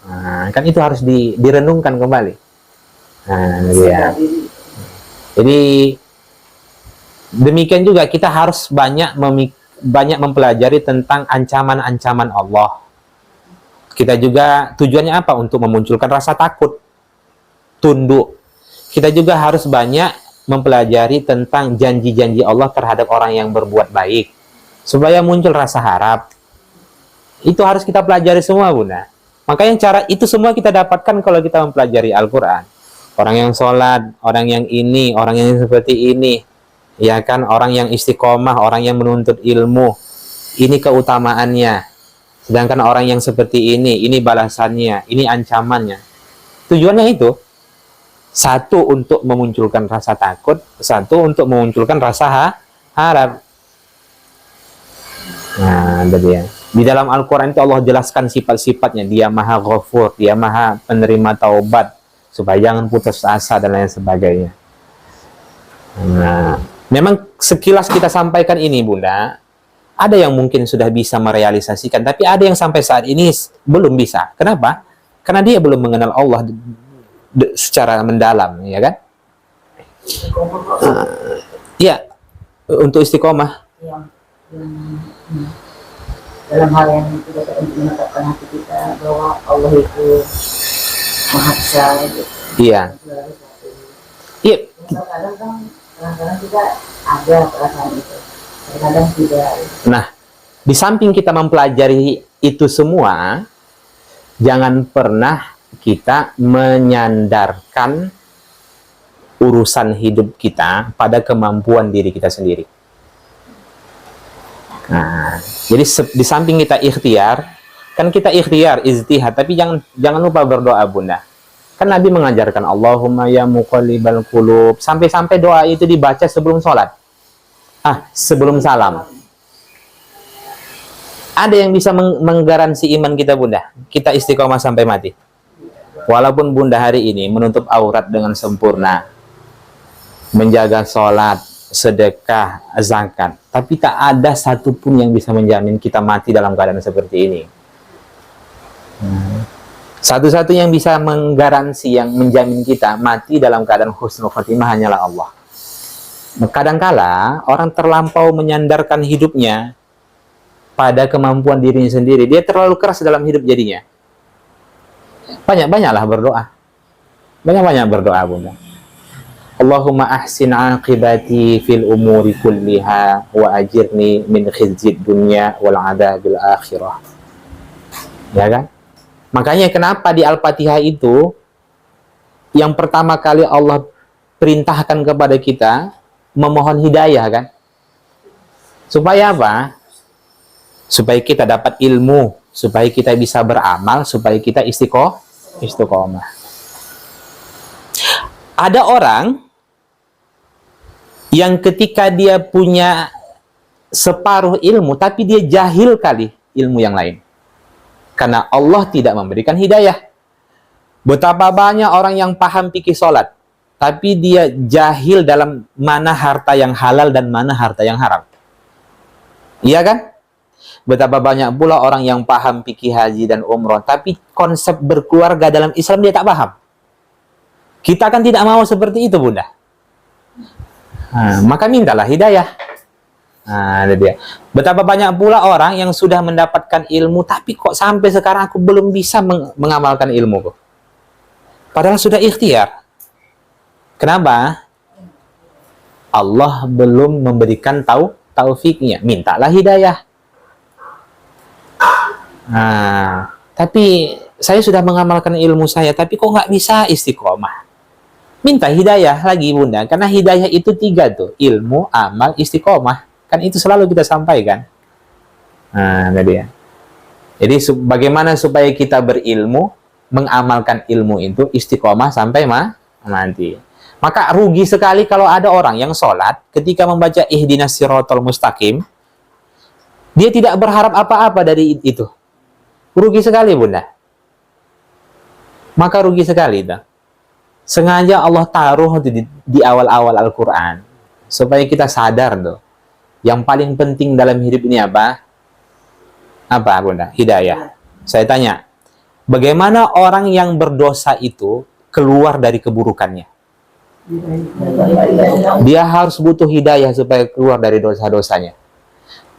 Nah, kan itu harus direnungkan kembali. Nah, ya. Jadi demikian juga kita harus banyak mempelajari tentang ancaman-ancaman Allah. Kita juga tujuannya apa? Untuk memunculkan rasa takut, tunduk. Kita juga harus banyak mempelajari tentang janji-janji Allah terhadap orang yang berbuat baik, supaya muncul rasa harap. Itu harus kita pelajari semua, Bunda. Makanya cara itu semua kita dapatkan kalau kita mempelajari Al-Quran. Orang yang sholat, orang yang ini, orang yang seperti ini, ya kan, orang yang istiqomah, orang yang menuntut ilmu, ini keutamaannya. Sedangkan orang yang seperti ini balasannya, ini ancamannya. Tujuannya itu, satu untuk memunculkan rasa takut, satu untuk memunculkan rasa harap. Nah, itu dia. Di dalam Al-Quran itu Allah jelaskan sifat-sifatnya. Dia maha ghafur, dia maha penerima taubat, supaya jangan putus asa dan lain sebagainya. Nah, memang sekilas kita sampaikan ini, Bunda, ada yang mungkin sudah bisa merealisasikan, tapi ada yang sampai saat ini belum bisa. Kenapa? Karena dia belum mengenal Allah secara mendalam, ya kan? Iya, untuk istiqomah. Dalam hal yang tidak untuk menetapkan hati kita bahwa Allah itu Maha Besar. Iya. Iya. Kadang-kadang kita ada perasaan itu, kadang tidak. Nah, di samping kita mempelajari itu semua, jangan pernah kita menyandarkan urusan hidup kita pada kemampuan diri kita sendiri. Nah, jadi di samping kita ikhtiar, kan kita ikhtiar, ijtihad, tapi jangan lupa berdoa, Bunda. Kan Nabi mengajarkan Allahumma ya muqallibal qulub, sampai-sampai doa itu dibaca sebelum sholat. Sebelum salam. Ada yang bisa menggaransi iman kita, Bunda? Kita istiqomah sampai mati. Walaupun Bunda hari ini menutup aurat dengan sempurna, menjaga sholat, sedekah, zakat, tapi tak ada satupun yang bisa menjamin kita mati dalam keadaan seperti ini. Satu-satu yang bisa menggaransi, yang menjamin kita mati dalam keadaan husnul khotimah hanyalah Allah. Kadangkala orang terlampau menyandarkan hidupnya pada kemampuan dirinya sendiri. Dia terlalu keras dalam hidup jadinya. Banyak-banyaklah berdoa. Banyak-banyak berdoa, Bunda. Allahumma ahsin aqibati fil umuri kulliha wa ajirni min khizyid dunya wal adabil akhirah. Ya kan? Makanya kenapa di Al-Fatihah itu yang pertama kali Allah perintahkan kepada kita memohon hidayah, kan? Supaya apa? Supaya kita dapat ilmu, supaya kita bisa beramal, supaya kita istiqomah. Ada orang yang ketika dia punya separuh ilmu, tapi dia jahil kali ilmu yang lain. Karena Allah tidak memberikan hidayah. Betapa banyak orang yang paham fikih sholat, tapi dia jahil dalam mana harta yang halal dan mana harta yang haram. Iya kan? Betapa banyak pula orang yang paham fikih haji dan umroh, tapi konsep berkeluarga dalam Islam dia tak paham. Kita kan tidak mau seperti itu, Bunda. Maka mintalah hidayah. Ada dia. Betapa banyak pula orang yang sudah mendapatkan ilmu, tapi kok sampai sekarang aku belum bisa mengamalkan ilmuku. Padahal sudah ikhtiar. Kenapa? Allah belum memberikan taufiknya. Mintalah hidayah. Tapi saya sudah mengamalkan ilmu saya, tapi kok nggak bisa istiqomah? Minta hidayah lagi, Bunda. Karena hidayah itu 3 tuh. Ilmu, amal, istiqomah. Kan itu selalu kita sampaikan. Nah, dia. Jadi bagaimana supaya kita berilmu, mengamalkan ilmu itu, istiqomah sampai mati. Maka rugi sekali kalau ada orang yang sholat, ketika membaca ihdinas siratal mustaqim, dia tidak berharap apa-apa dari itu. Rugi sekali, Bunda. Maka rugi sekali itu. Sengaja Allah taruh di awal-awal Al-Quran supaya kita sadar tuh, yang paling penting dalam hidup ini apa? Apa, Bunda? Hidayah. Saya tanya, bagaimana orang yang berdosa itu keluar dari keburukannya? Dia harus butuh hidayah supaya keluar dari dosa-dosanya.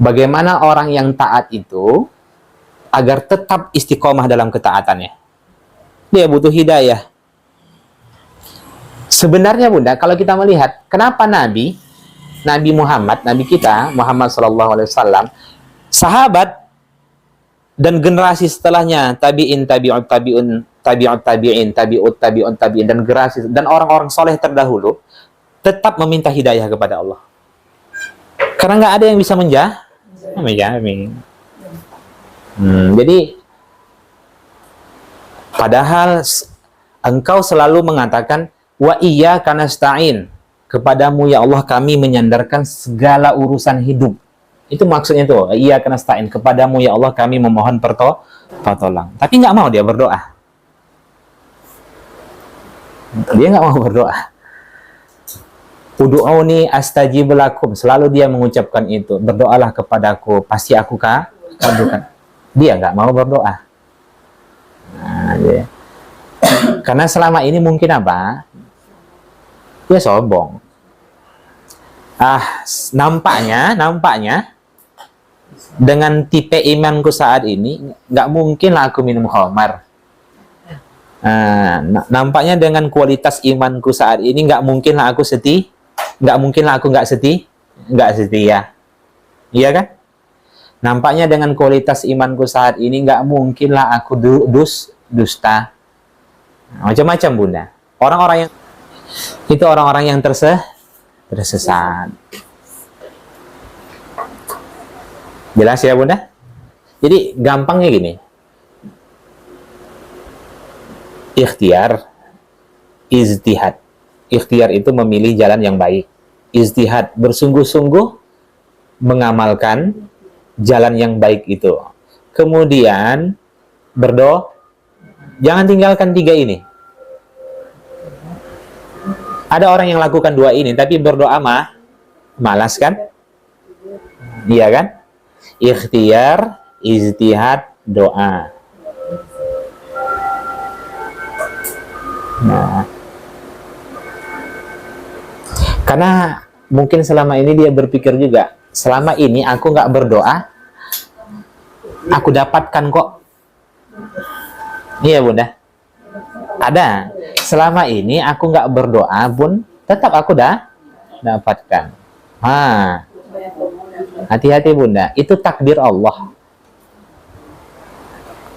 Bagaimana orang yang taat itu agar tetap istiqomah dalam ketaatannya? Dia butuh hidayah. Sebenarnya, Bunda, kalau kita melihat kenapa Nabi Muhammad, Nabi kita Muhammad SAW, sahabat dan generasi setelahnya, tabi'in, tabi'ut tabi'un, tabi'ut tabi'in, tabi'ut tabi'un tabi'in, dan generasi dan orang-orang soleh terdahulu tetap meminta hidayah kepada Allah. Karena nggak ada yang bisa menjamin. Jadi padahal engkau selalu mengatakan wa iyyaka nasta'in, kepadamu ya Allah kami menyandarkan segala urusan hidup. Itu maksudnya tuh, iyyaka nasta'in, kepadamu ya Allah kami memohon pertolongan. Tapi nggak mau dia berdoa. Dia nggak mau berdoa. Ud'uni astajib lakum, selalu dia mengucapkan itu. Berdoalah kepadaku, pasti aku kabulkan. Dia nggak mau berdoa. Dia. Karena selama ini mungkin apa? Dia sombong. Nampaknya dengan tipe imanku saat ini nggak mungkinlah aku minum khamar. Nampaknya dengan kualitas imanku saat ini nggak mungkinlah aku nggak setia. Iya kan? Nampaknya dengan kualitas imanku saat ini nggak mungkinlah aku dusta. Macam-macam, Bunda. Orang-orang yang tersesat. Jelas ya, Bunda? Jadi gampangnya gini. Ikhtiar, ijtihad. Ikhtiar itu memilih jalan yang baik. Ijtihad, bersungguh-sungguh mengamalkan jalan yang baik itu. Kemudian berdoa. Jangan tinggalkan 3 ini. Ada orang yang lakukan 2 ini, tapi berdoa malas kan? Iya kan? Ikhtiar, ijtihad, doa. Karena mungkin selama ini dia berpikir juga, selama ini aku nggak berdoa, aku dapatkan kok. Iya bunda, ada. Selama ini aku nggak berdoa pun tetap aku dapatkan. Hati-hati bunda, itu takdir Allah.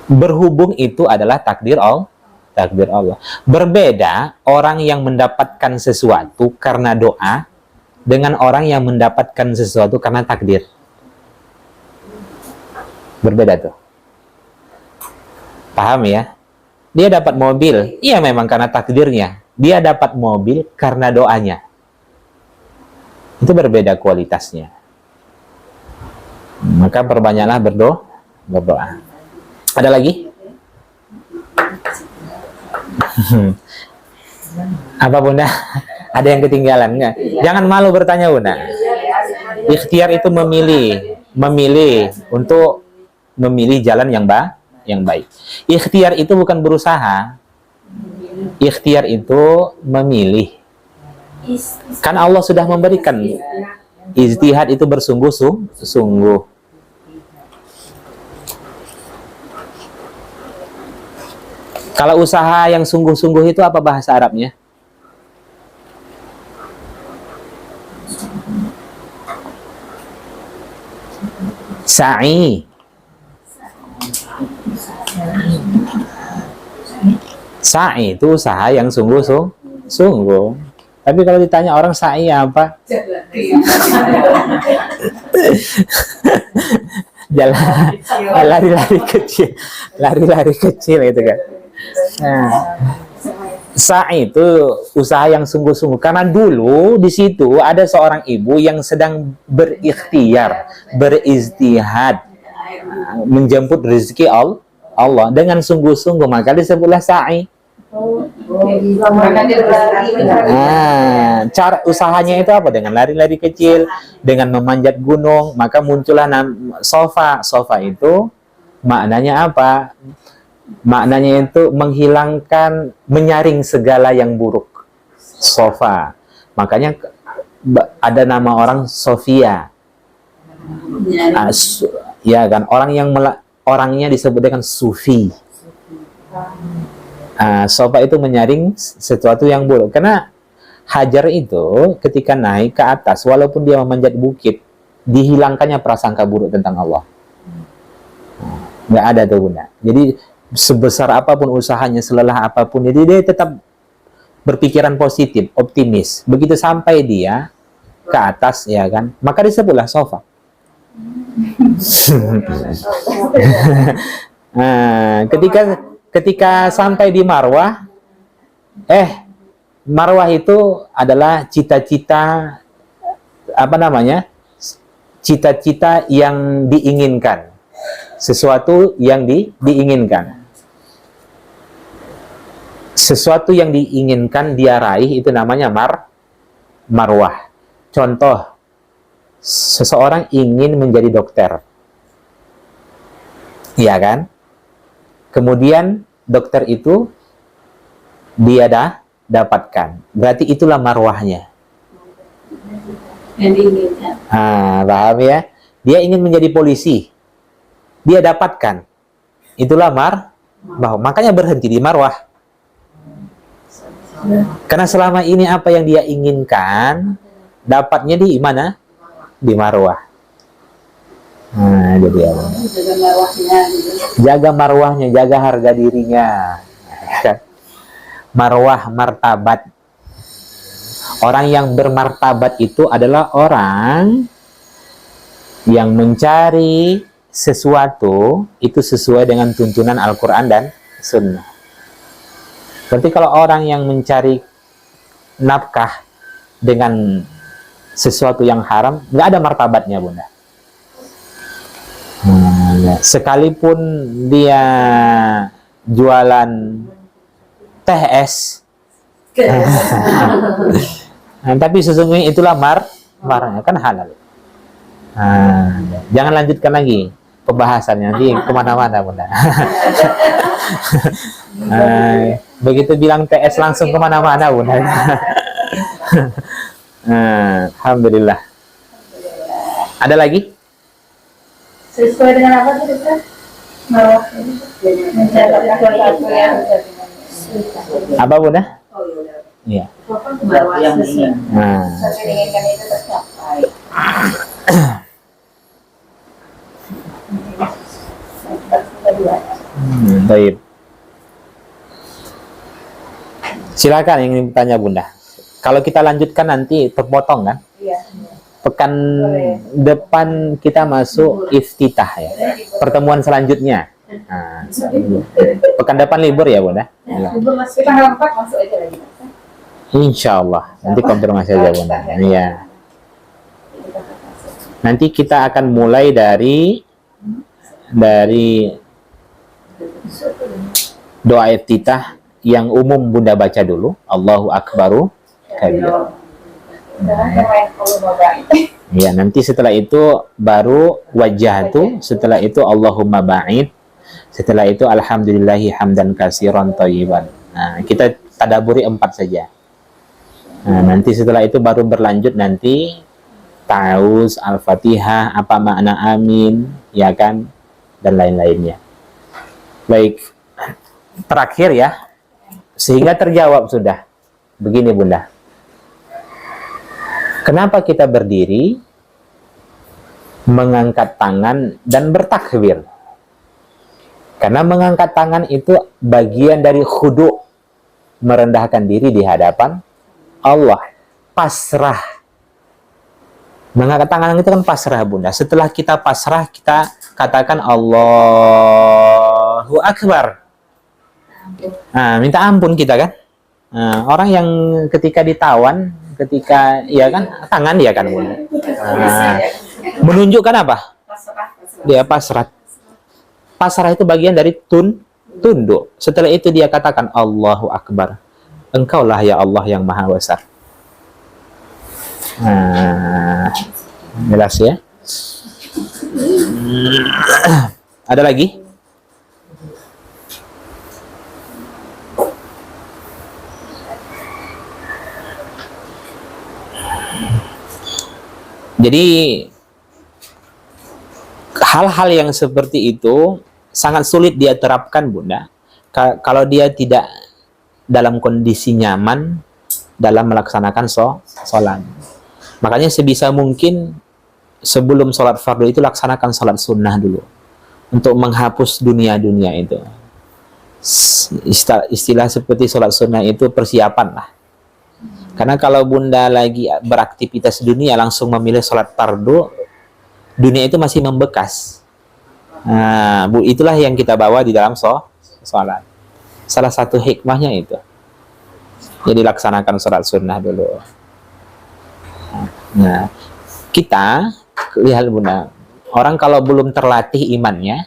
Berhubung itu adalah takdir Allah. Takdir Allah. Berbeda orang yang mendapatkan sesuatu karena doa dengan orang yang mendapatkan sesuatu karena takdir. Berbeda tuh. Paham ya? Dia dapat mobil, iya memang karena takdirnya. Dia dapat mobil karena doanya. Itu berbeda kualitasnya. Maka perbanyaklah berdoa. Ada lagi? Apa bunda? Ada yang ketinggalan nggak? Jangan malu bertanya bunda. Ikhtiar itu memilih untuk memilih jalan yang baik. Ikhtiar itu bukan berusaha. Ikhtiar itu memilih. Kan Allah sudah memberikan. Ijtihad itu bersungguh-sungguh. Kalau usaha yang sungguh-sungguh itu apa bahasa Arabnya? Sa'i. Sa'i itu usaha yang sungguh-sungguh. Tapi kalau ditanya orang sa'i apa? Jalan lari-lari kecil itu kan. Nah, sa'i itu usaha yang sungguh-sungguh. Karena dulu di situ ada seorang ibu yang sedang berikhtiar, berijtihad, menjemput rezeki Allah dengan sungguh-sungguh, maka disebutlah sa'i. Cara usahanya itu apa? Dengan lari-lari kecil, dengan memanjat gunung, maka muncullah sofa. Sofa itu maknanya apa? Maknanya itu menghilangkan, menyaring segala yang buruk. Sofa. Makanya ada nama orang Sofia. Ya kan, orangnya disebut dengan sufi. Sofa itu menyaring sesuatu yang buruk. Karena Hajar itu ketika naik ke atas, walaupun dia memanjat bukit, dihilangkannya prasangka buruk tentang Allah. Nggak ada tuh bunda. Jadi sebesar apapun usahanya, selelah apapun, jadi dia tetap berpikiran positif, optimis. Begitu sampai dia ke atas, ya kan, maka disebutlah sofa. Ketika sampai di Marwah, Marwah itu adalah cita-cita, cita-cita yang diinginkan, sesuatu yang diinginkan. Sesuatu yang diinginkan dia raih itu namanya Marwah. Contoh, seseorang ingin menjadi dokter, iya kan? Kemudian dokter itu dia dapatkan, berarti itulah marwahnya. Paham ya? Dia ingin menjadi polisi, dia dapatkan, itulah marwah. Makanya berhenti di marwah. Karena selama ini apa yang dia inginkan dapatnya di mana? Di marwah. Jadi apa? Jaga marwahnya, jaga harga dirinya. Marwah, martabat. Orang yang bermartabat itu adalah orang yang mencari sesuatu itu sesuai dengan tuntunan Al-Quran dan Sunnah. Berarti kalau orang yang mencari nafkah dengan sesuatu yang haram, nggak ada martabatnya bunda. Sekalipun dia jualan teh es, tapi sesungguhnya itulah marahnya, kan halal. Jangan lanjutkan lagi pembahasannya, nanti kemana-mana bunda. Begitu bilang TS langsung kemana-mana bunda. Alhamdulillah. Ada lagi? Sesuai dengan apa sih Ustaz? Mau mencatat sesuatu yang Apa Bunda? Oh iya. Iya. Sesuatu yang ingin. saya inginkan itu tercapai. Baik. Silakan yang ingin bertanya Bunda. Kalau kita lanjutkan nanti terpotong kan? Iya. Pekan depan kita masuk iftitah ya. Pertemuan selanjutnya. Nah, pekan depan libur ya Bunda? Iya. Kita tanggal 4 masuk aja lagi. Insya Allah. Nanti konfirmasi aja Bunda. Iya. Nanti kita akan mulai dari doa iftitah yang umum Bunda baca dulu. Allahu Akbaru kabir. Ya, nanti setelah itu baru wajjahtu, setelah itu Allahumma ba'id, setelah itu alhamdulillahi hamdan katsiran thayyiban. Nah, kita tadaburi 4 saja. Nah, nanti setelah itu baru berlanjut nanti ta'awuz, al-fatihah, apa makna amin, ya kan, dan lain-lainnya. Baik, terakhir ya, sehingga terjawab sudah. Begini Bunda, kenapa kita berdiri, mengangkat tangan, dan bertakbir? Karena mengangkat tangan itu bagian dari khudu', merendahkan diri di hadapan Allah, pasrah. Mengangkat tangan itu kan pasrah Bunda. Setelah kita pasrah, kita katakan Allahu Akbar. Nah, minta ampun kita kan. Nah, orang yang ketika ditawan, ketika ya kan tangan dia kan Bunda. Nah, menunjukkan apa? Dia pasrah. Pasrah itu bagian dari tunduk. Setelah itu dia katakan Allahu Akbar. Engkaulah ya Allah yang maha besar. Nah, jelas ya. Ada lagi? Jadi hal-hal yang seperti itu sangat sulit dia terapkan Bunda kalau dia tidak dalam kondisi nyaman dalam melaksanakan sholat. Makanya sebisa mungkin sebelum sholat fardu itu laksanakan sholat sunnah dulu untuk menghapus dunia-dunia itu. Istilah seperti sholat sunnah itu persiapan lah. Karena kalau Bunda lagi beraktivitas dunia langsung memilih sholat fardu, dunia itu masih membekas. Nah, itulah yang kita bawa di dalam sholat. Salah satu hikmahnya itu. Jadi laksanakan sholat sunnah dulu. Nah, kita lihat Bunda, orang kalau belum terlatih imannya,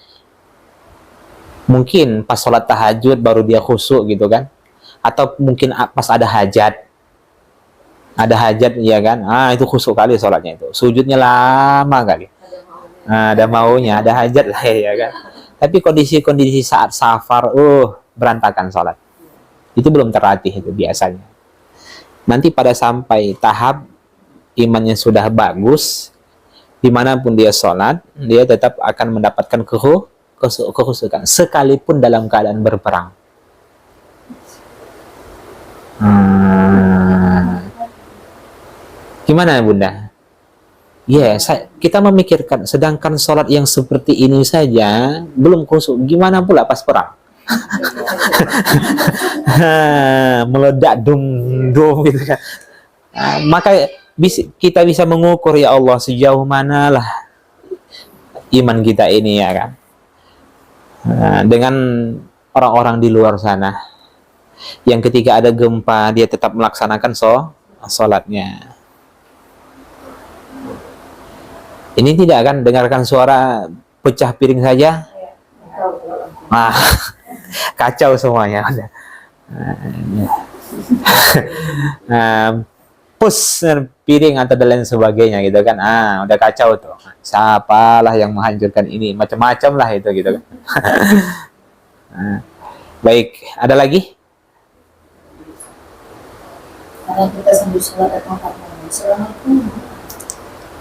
mungkin pas sholat tahajud baru dia khusyuk gitu kan, atau mungkin pas ada hajat ya kan, itu khusyuk kali sholatnya itu, sujudnya lama kali, ada maunya, ada hajat lah ya kan. Tapi kondisi saat safar, berantakan sholat, itu belum terlatih itu biasanya. Nanti pada sampai tahap imannya sudah bagus, dimanapun dia sholat, dia tetap akan mendapatkan kekhusyukan, sekalipun dalam keadaan berperang. Gimana Bunda? Kita memikirkan, sedangkan sholat yang seperti ini saja belum khusyuk, gimana pula pas perang? Meledak dum gitu kan. Maka kita bisa mengukur ya Allah sejauh manalah iman kita ini ya kan. Dengan orang-orang di luar sana yang ketika ada gempa dia tetap melaksanakan sholatnya. Ini tidak akan dengarkan suara pecah piring saja. Kacau semuanya. Push piring atau dan lain sebagainya gitu kan. Udah kacau tuh. Siapalah yang menghancurkan ini, macam-macam lah itu gitu kan. Baik, ada lagi? Karena kita sambil sholat atau Assalamualaikum.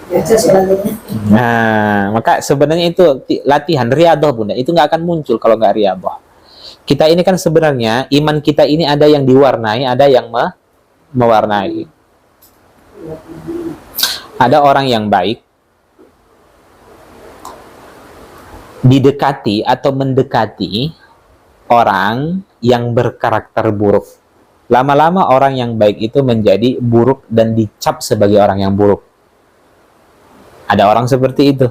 Baca sebagainya. Nah, maka sebenarnya itu latihan riyadhah Bunda. Itu nggak akan muncul kalau nggak riyadhah. Kita ini kan sebenarnya iman kita ini ada yang diwarnai, ada yang mewarnai. Ada orang yang baik didekati atau mendekati orang yang berkarakter buruk. Lama-lama orang yang baik itu menjadi buruk dan dicap sebagai orang yang buruk. Ada orang seperti itu.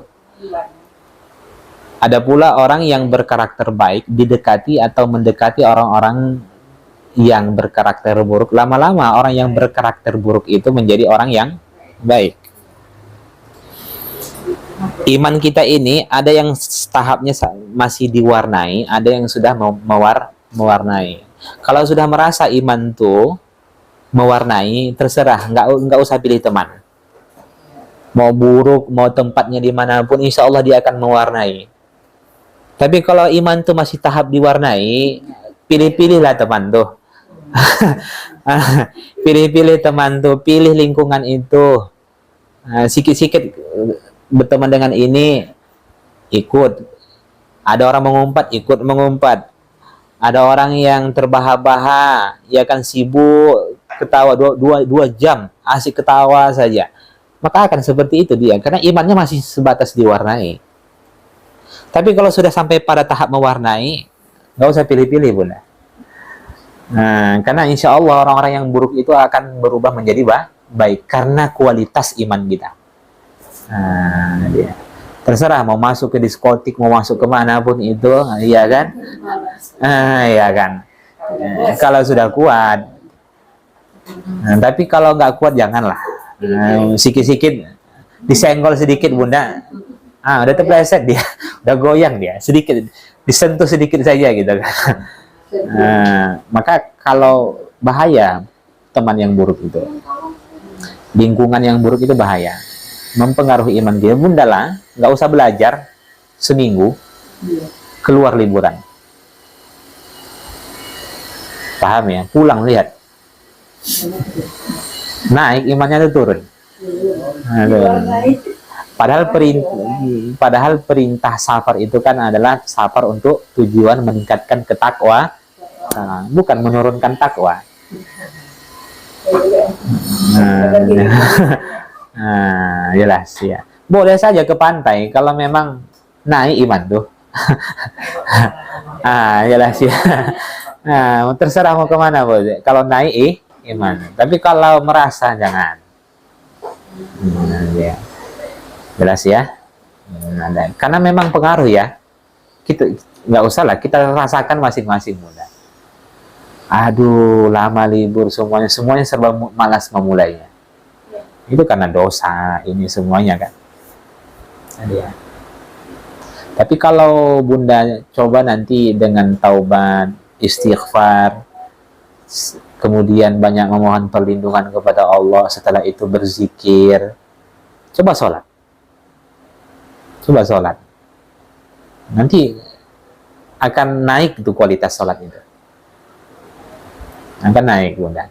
Ada pula orang yang berkarakter baik didekati atau mendekati orang-orang yang berkarakter buruk. Lama-lama orang yang berkarakter buruk itu menjadi orang yang baik. Iman kita ini ada yang tahapnya masih diwarnai, ada yang sudah mewarnai. Kalau sudah merasa iman tuh mewarnai, terserah, nggak usah pilih teman. Mau buruk, mau tempatnya dimanapun, insya Allah dia akan mewarnai. Tapi kalau iman tuh masih tahap diwarnai, pilih-pilihlah teman tuh. Pilih-pilih teman tuh, pilih lingkungan itu. Sikit-sikit berteman dengan ini, ikut. Ada orang mengumpat, ikut mengumpat. Ada orang yang terbahak-bahak, ya kan sibuk, ketawa 2 jam, asik ketawa saja. Maka akan seperti itu dia, karena imannya masih sebatas diwarnai. Tapi kalau sudah sampai pada tahap mewarnai, nggak usah pilih-pilih Bunda. Nah, karena insya Allah orang-orang yang buruk itu akan berubah menjadi baik, karena kualitas iman kita. Nah, dia. Terserah mau masuk ke diskotik, mau masuk kemana pun itu, iya kan? Iya kan? Kalau sudah kuat. Nah, tapi kalau nggak kuat janganlah. Sikit-sikit disenggol sedikit Bunda, udah terpleset dia, udah goyang dia, sedikit disentuh sedikit saja gitu kan. Maka kalau bahaya teman yang buruk itu, lingkungan yang buruk itu bahaya, mempengaruhi iman dia. Bunda lah, nggak usah belajar seminggu, keluar liburan, paham ya? Pulang lihat, naik imannya itu turun. Padahal perintah safar itu kan adalah safar untuk tujuan meningkatkan ketakwa, bukan menurunkan takwa. Jelas ya. Boleh saja ke pantai kalau memang naik iman tuh. Jelas ya. Terserah mau kemana boleh. Kalau naik iman. Tapi kalau merasa jangan. Ya. Jelas ya. Karena memang pengaruh ya. Kita nggak usah lah, kita rasakan masing-masing Bunda. Aduh, lama libur semuanya serba malas memulainya. Itu karena dosa ini semuanya kan. Ya. Tapi kalau Bunda coba nanti dengan taubat, istighfar, kemudian banyak memohon perlindungan kepada Allah, setelah itu berzikir, coba sholat. Nanti akan naik tuh kualitas sholat itu. Akan naik Bunda.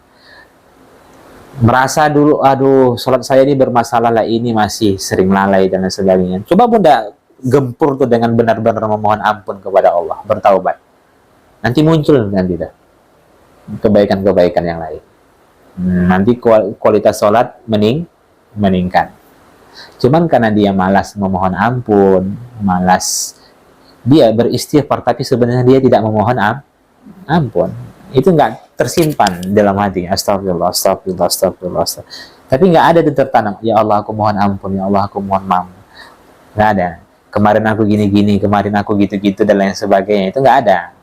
Merasa dulu, aduh sholat saya ini bermasalah lah, ini masih sering lalai dan lain sebagainya. Coba Bunda gempur tuh dengan benar-benar memohon ampun kepada Allah, bertaubat. Nanti muncul nanti tuh kebaikan-kebaikan yang lain. Nanti kualitas sholat meningkat. Cuman karena dia malas memohon ampun, malas dia beristighfar, tapi sebenarnya dia tidak memohon ampun. Itu nggak tersimpan dalam hati. Astagfirullah. Tapi nggak ada itu tertanam. Ya Allah, aku mohon ampun. Ya Allah, aku mohon maaf. Nggak ada. Kemarin aku gini-gini, kemarin aku gitu-gitu dan lain sebagainya. Itu nggak ada.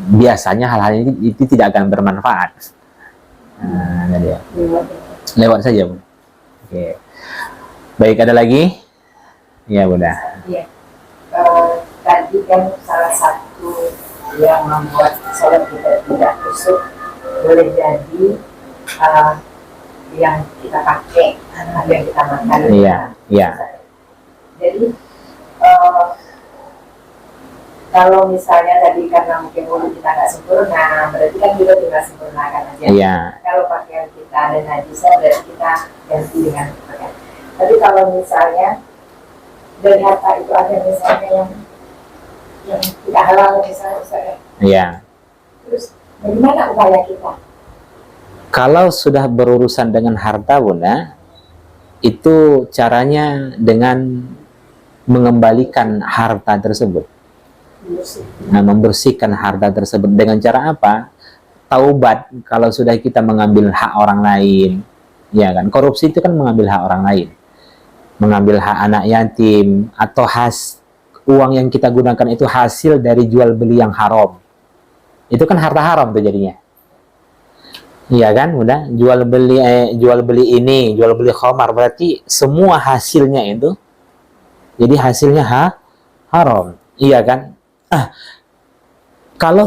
Biasanya hal-hal ini itu tidak akan bermanfaat. Dia. Lewat saja, Bu. Oke. Baik, ada lagi? Ya, Bunda. Iya. Tadi kan salah satu yang membuat sholat kita tidak kusuk boleh jadi yang kita pakai atau yang kita makan. Iya. Jadi kalau misalnya tadi karena mungkin mulut kita nggak sempurna, berarti kan kita tinggal sempurnakan aja. Iya. Kalau pakaian kita ada najisah, berarti kita ganti dengan pakaian. Tapi kalau misalnya dari harta itu ada misalnya yang tidak halal misalnya, Iya. terus bagaimana upaya kita? Kalau sudah berurusan dengan harta, Bunda, itu caranya dengan mengembalikan harta tersebut. Nah, membersihkan harta tersebut dengan cara apa? Taubat. Kalau sudah kita mengambil hak orang lain, ya kan? Korupsi itu kan mengambil hak orang lain, mengambil hak anak yatim, atau uang yang kita gunakan itu hasil dari jual beli yang haram. Itu kan harta haram tuh jadinya. Iya kan, udah jual beli ini, jual beli khamar, berarti semua hasilnya itu jadi hasilnya haram. Iya kan? Kalau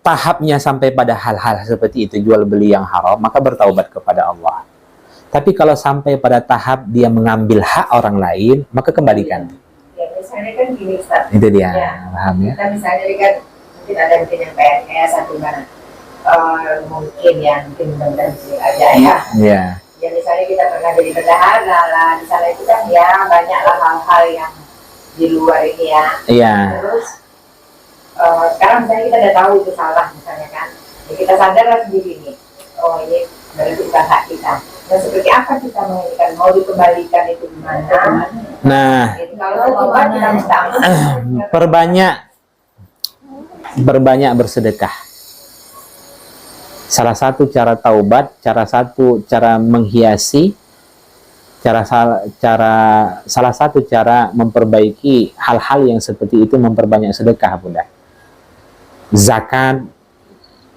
tahapnya sampai pada hal-hal seperti itu, jual beli yang haram, maka bertaubat kepada Allah. Tapi kalau sampai pada tahap dia mengambil hak orang lain, maka kembalikan. Ya misalnya kan gini Ustaz. Itu dia, Ya. paham ya? Kita misalnya kan mungkin ada yang PNS atau gimana, mungkin benar aja ya. Iya. Ya misalnya kita pernah jadi bendahara lah, di sana itu kan ya banyaklah hal-hal yang di luar ini ya. Iya. Terus sekarang misalnya kita udah tahu itu salah misalnya kan, ya kita sadarlah sendiri nih, oh ini berarti bukan hak kita. Nah seperti apa kita menginginkan, mau dikembalikan itu gimana? Nah, Itu kalau taubat kita minta ampun. perbanyak bersedekah. Salah satu cara taubat, cara menghiasi, salah satu cara memperbaiki hal-hal yang seperti itu, memperbanyak sedekah, Bunda. Zakat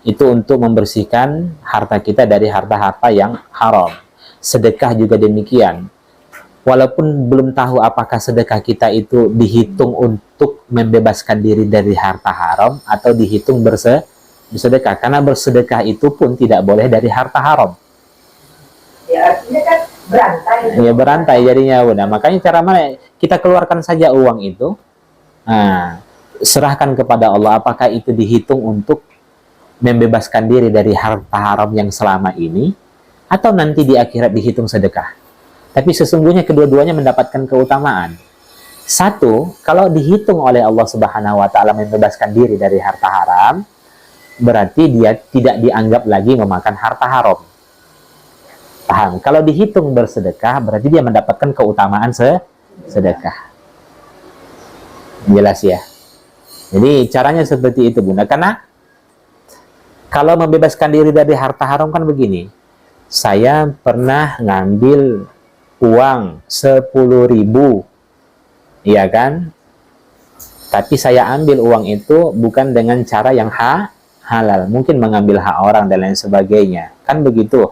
itu untuk membersihkan harta kita dari harta-harta yang haram. Sedekah juga demikian. Walaupun belum tahu apakah sedekah kita itu dihitung untuk membebaskan diri dari harta haram atau dihitung bersedekah. Karena bersedekah itu pun tidak boleh dari harta haram. Ya artinya kan berantai. Ya berantai jadinya, Bunda. Makanya cara mana? Kita keluarkan saja uang itu. Nah, serahkan kepada Allah apakah itu dihitung untuk membebaskan diri dari harta haram yang selama ini, atau nanti di akhirat dihitung sedekah. Tapi sesungguhnya kedua-duanya mendapatkan keutamaan. Satu, kalau dihitung oleh Allah Subhanahu wa Ta'ala membebaskan diri dari harta haram, berarti dia tidak dianggap lagi memakan harta haram. Paham? Kalau dihitung bersedekah, berarti dia mendapatkan keutamaan sedekah. Jelas ya? Jadi caranya seperti itu, Bunda. Karena kalau membebaskan diri dari harta haram kan begini. Saya pernah ngambil uang 10.000, iya kan? Tapi saya ambil uang itu bukan dengan cara yang halal. Mungkin mengambil hak orang dan lain sebagainya. Kan begitu.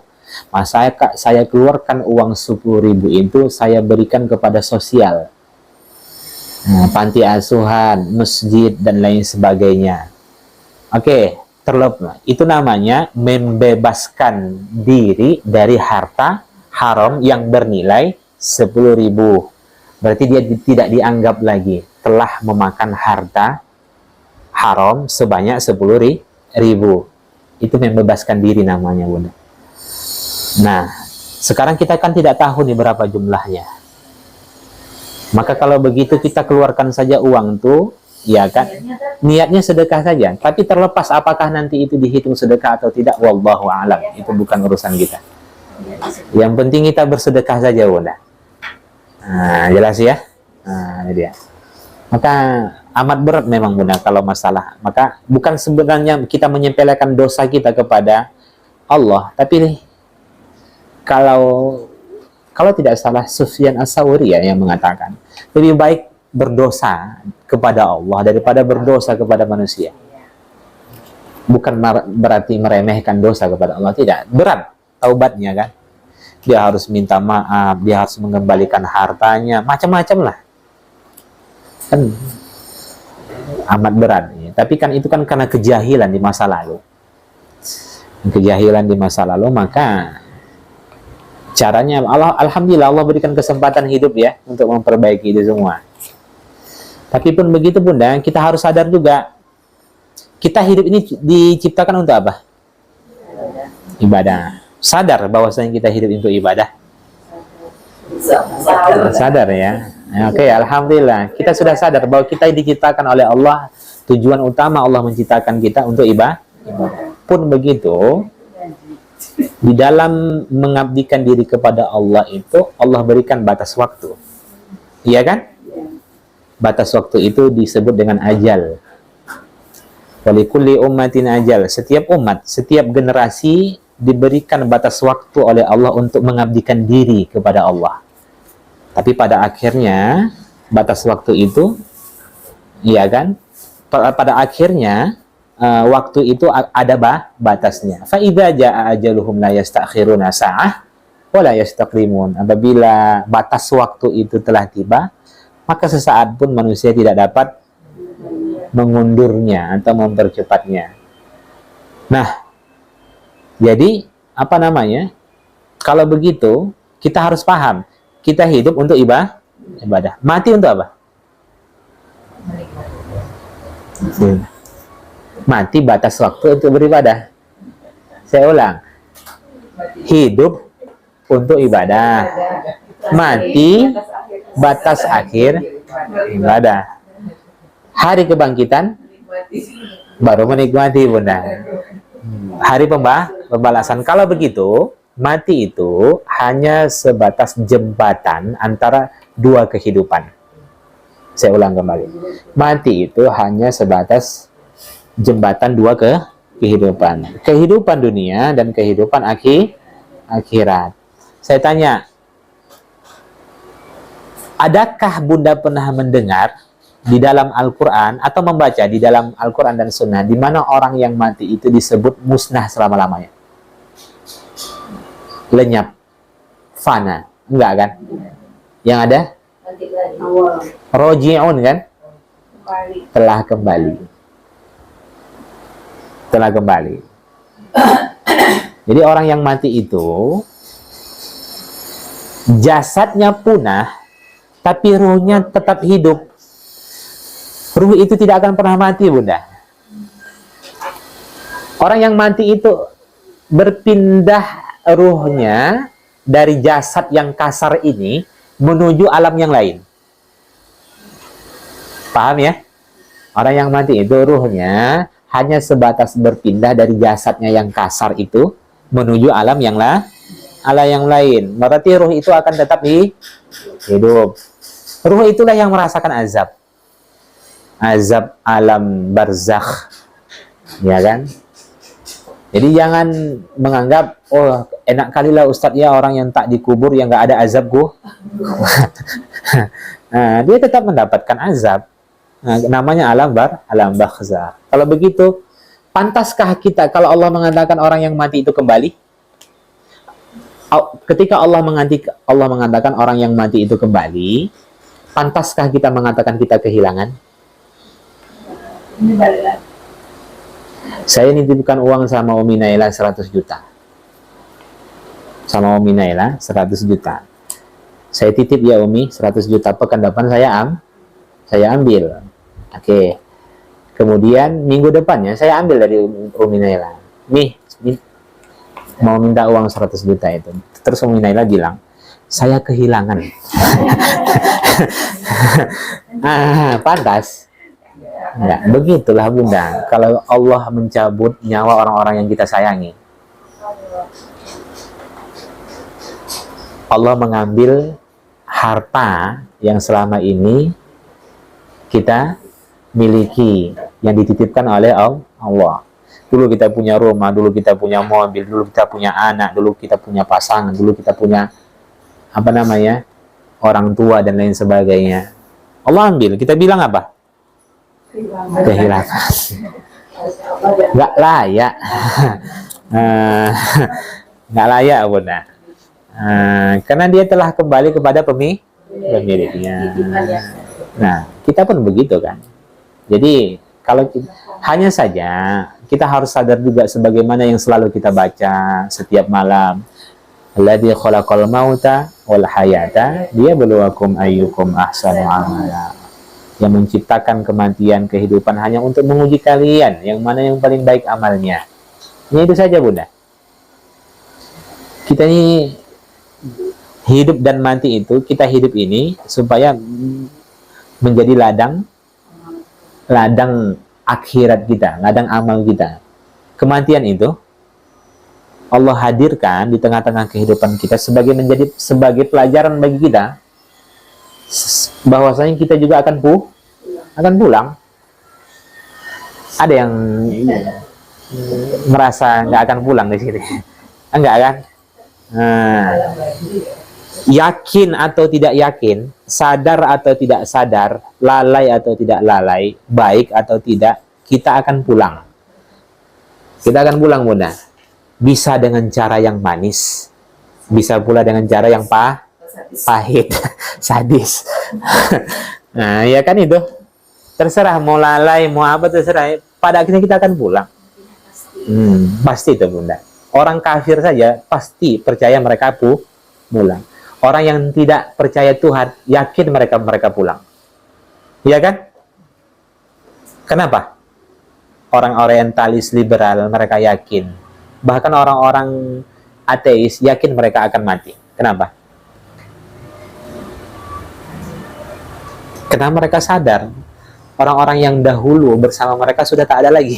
Masa saya keluarkan uang 10.000 itu saya berikan kepada sosial. Panti asuhan, masjid, dan lain sebagainya. Oke, terlepas. Itu namanya membebaskan diri dari harta haram yang bernilai 10.000. Berarti dia tidak dianggap lagi telah memakan harta haram sebanyak 10.000. Itu membebaskan diri namanya, Bunda. Nah, sekarang kita kan tidak tahu nih berapa jumlahnya. Maka kalau begitu kita keluarkan saja uang tuh, ya kan? Niatnya sedekah saja. Tapi terlepas apakah nanti itu dihitung sedekah atau tidak, wallahu a'lam. Itu bukan urusan kita. Yang penting kita bersedekah saja, Bunda. Nah, jelas ya? Nah, ini dia. Maka amat berat memang, Bunda, kalau masalah. Maka bukan sebenarnya kita menyepelekan dosa kita kepada Allah, tapi kalau tidak salah Sufyan Ats-Tsauri ya yang mengatakan lebih baik berdosa kepada Allah daripada berdosa kepada manusia. Bukan berarti meremehkan dosa kepada Allah, tidak. Berat taubatnya kan. Dia harus minta maaf, dia harus mengembalikan hartanya, macam-macam lah. Kan amat berat. Ya. Tapi kan itu kan karena kejahilan di masa lalu. Kejahilan di masa lalu, maka caranya alhamdulillah Allah berikan kesempatan hidup ya untuk memperbaiki itu semua. Tapi pun begitu Bunda, kita harus sadar juga, kita hidup ini diciptakan untuk apa? Ibadah. Sadar bahwasanya kita hidup untuk ibadah? Sadar ya. Oke, alhamdulillah. Kita sudah sadar bahwa kita diciptakan oleh Allah. Tujuan utama Allah menciptakan kita untuk ibadah. Pun begitu, di dalam mengabdikan diri kepada Allah itu, Allah berikan batas waktu. Iya kan? Batas waktu itu disebut dengan ajal. Walikulli ummatin ajal. Setiap umat, setiap generasi diberikan batas waktu oleh Allah untuk mengabdikan diri kepada Allah. Tapi pada akhirnya batas waktu itu, iya kan? Pada akhirnya waktu itu ada batasnya. Fa idza jaa ajaluhum la yastakhiruna sa'ah wa la yastaqdimun. Apabila batas waktu itu telah tiba, maka sesaat pun manusia tidak dapat mengundurnya atau mempercepatnya. Nah, jadi apa namanya? Kalau begitu, kita harus paham, kita hidup untuk ibadah. Mati untuk apa? Mati batas waktu untuk beribadah. Saya ulang. Hidup untuk ibadah. Mati batas akhir ibadah. Hari kebangkitan baru menikmati Bunda. Hari pembalasan. Kalau begitu, mati itu hanya sebatas jembatan antara dua kehidupan. Saya ulang kembali. Mati itu hanya sebatas jembatan dua kehidupan. Kehidupan dunia dan kehidupan akhirat. Saya tanya, adakah Bunda pernah mendengar di dalam Al-Quran atau membaca di dalam Al-Quran dan Sunnah di mana orang yang mati itu disebut musnah selama-lamanya? Lenyap, fana, enggak kan? Yang ada? Roji'un kan? Telah kembali. Telah kembali. Jadi orang yang mati itu jasadnya punah, tapi ruhnya tetap hidup. Ruh itu tidak akan pernah mati, Bunda. Orang yang mati itu berpindah ruhnya dari jasad yang kasar ini menuju alam yang lain. Paham ya? Orang yang mati itu ruhnya hanya sebatas berpindah dari jasadnya yang kasar itu menuju alam yang lain. Berarti ruh itu akan tetap hidup. Ruh itulah yang merasakan azab. Azab alam barzakh, ya kan? Jadi jangan menganggap, oh enak kali lah Ustadz ya orang yang tak dikubur yang nggak ada azab nah, dia tetap mendapatkan azab. Nah, namanya alam barzakh. Kalau begitu, pantaskah kita kalau Allah mengatakan orang yang mati itu kembali? Ketika Allah mengatakan orang yang mati itu kembali, pantaskah kita mengatakan kita kehilangan? Ini balik lagi. Saya nitipkan uang sama Umi Naila 100 juta. Sama Umi Naila 100 juta. Saya titip ya Umi 100 juta, pekan depan saya ambil. Oke. Kemudian minggu depannya saya ambil dari Umi Naila. Nih, mau minta uang 100 juta itu. Terus Umi Naila bilang, saya kehilangan. Pantas. Ya, begitulah Bunda. Kalau Allah mencabut nyawa orang-orang yang kita sayangi, Allah mengambil harta yang selama ini kita miliki, yang dititipkan oleh Allah. Dulu kita punya rumah, dulu kita punya mobil, dulu kita punya anak, dulu kita punya pasangan, dulu kita punya orang tua dan lain sebagainya. Allah ambil, kita bilang apa? Kehilangan. Nggak layak. Nggak layak Bunda. Karena dia telah kembali kepada pemiliknya. Nah, kita pun begitu kan. Jadi kalau hanya saja kita harus sadar juga sebagaimana yang selalu kita baca setiap malam. Alladzi khalaqal mauta wal hayata liyabluwakum ayyukum ahsanu amala. yang menciptakan kematian, kehidupan hanya untuk menguji kalian yang mana yang paling baik amalnya. Ya itu saja Bunda. Kita ini hidup dan mati itu, kita hidup ini supaya menjadi ladang akhirat kita, ladang amal kita. Kematian itu Allah hadirkan di tengah-tengah kehidupan kita sebagai pelajaran bagi kita bahwasanya kita juga akan pulang. Ada yang merasa nggak akan pulang di sini? Enggak kan? Nah, yakin atau tidak yakin, sadar atau tidak sadar, lalai atau tidak lalai, baik atau tidak, kita akan pulang. Kita akan pulang Bunda. Bisa dengan cara yang manis, bisa pula dengan cara yang pahit, sadis. Nah, ya kan itu. Terserah mau lalai, mau apa terserah. Pada akhirnya kita akan pulang. Pasti itu Bunda. Orang kafir saja pasti percaya mereka pulang. Orang yang tidak percaya Tuhan yakin mereka pulang. Iya kan? Kenapa? Orang orientalis liberal mereka yakin. Bahkan orang-orang ateis yakin mereka akan mati. Kenapa? Karena mereka sadar orang-orang yang dahulu bersama mereka sudah tak ada lagi.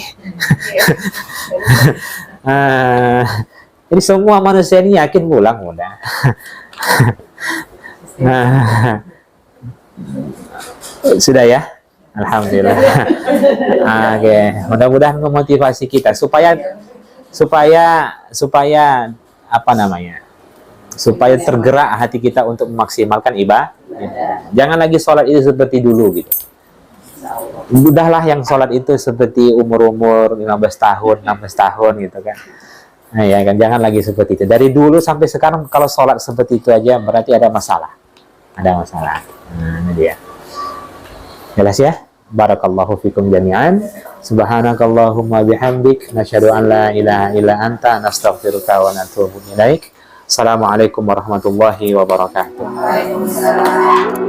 Jadi semua manusia ini yakin pulang Bunda. Sudah ya? Alhamdulillah. Oke, mudah-mudahan memotivasi kita supaya apa namanya? Supaya tergerak hati kita untuk memaksimalkan ibadah. Jangan lagi sholat itu seperti dulu gitu. Udahlah yang sholat itu seperti umur-umur 15 tahun, 16 tahun gitu kan. Nah, ya kan, jangan lagi seperti itu. Dari dulu sampai sekarang kalau sholat seperti itu aja berarti ada masalah. Ada masalah. Nah, ini dia. Jelas ya? Barakallahu fikum jami'an. Subhanakallahumma bihamdik nasyhadu an la ilaha illa anta nastaghfiruka wa natubu ilaik. Assalamualaikum warahmatullahi wabarakatuh. Waalaikumsalam.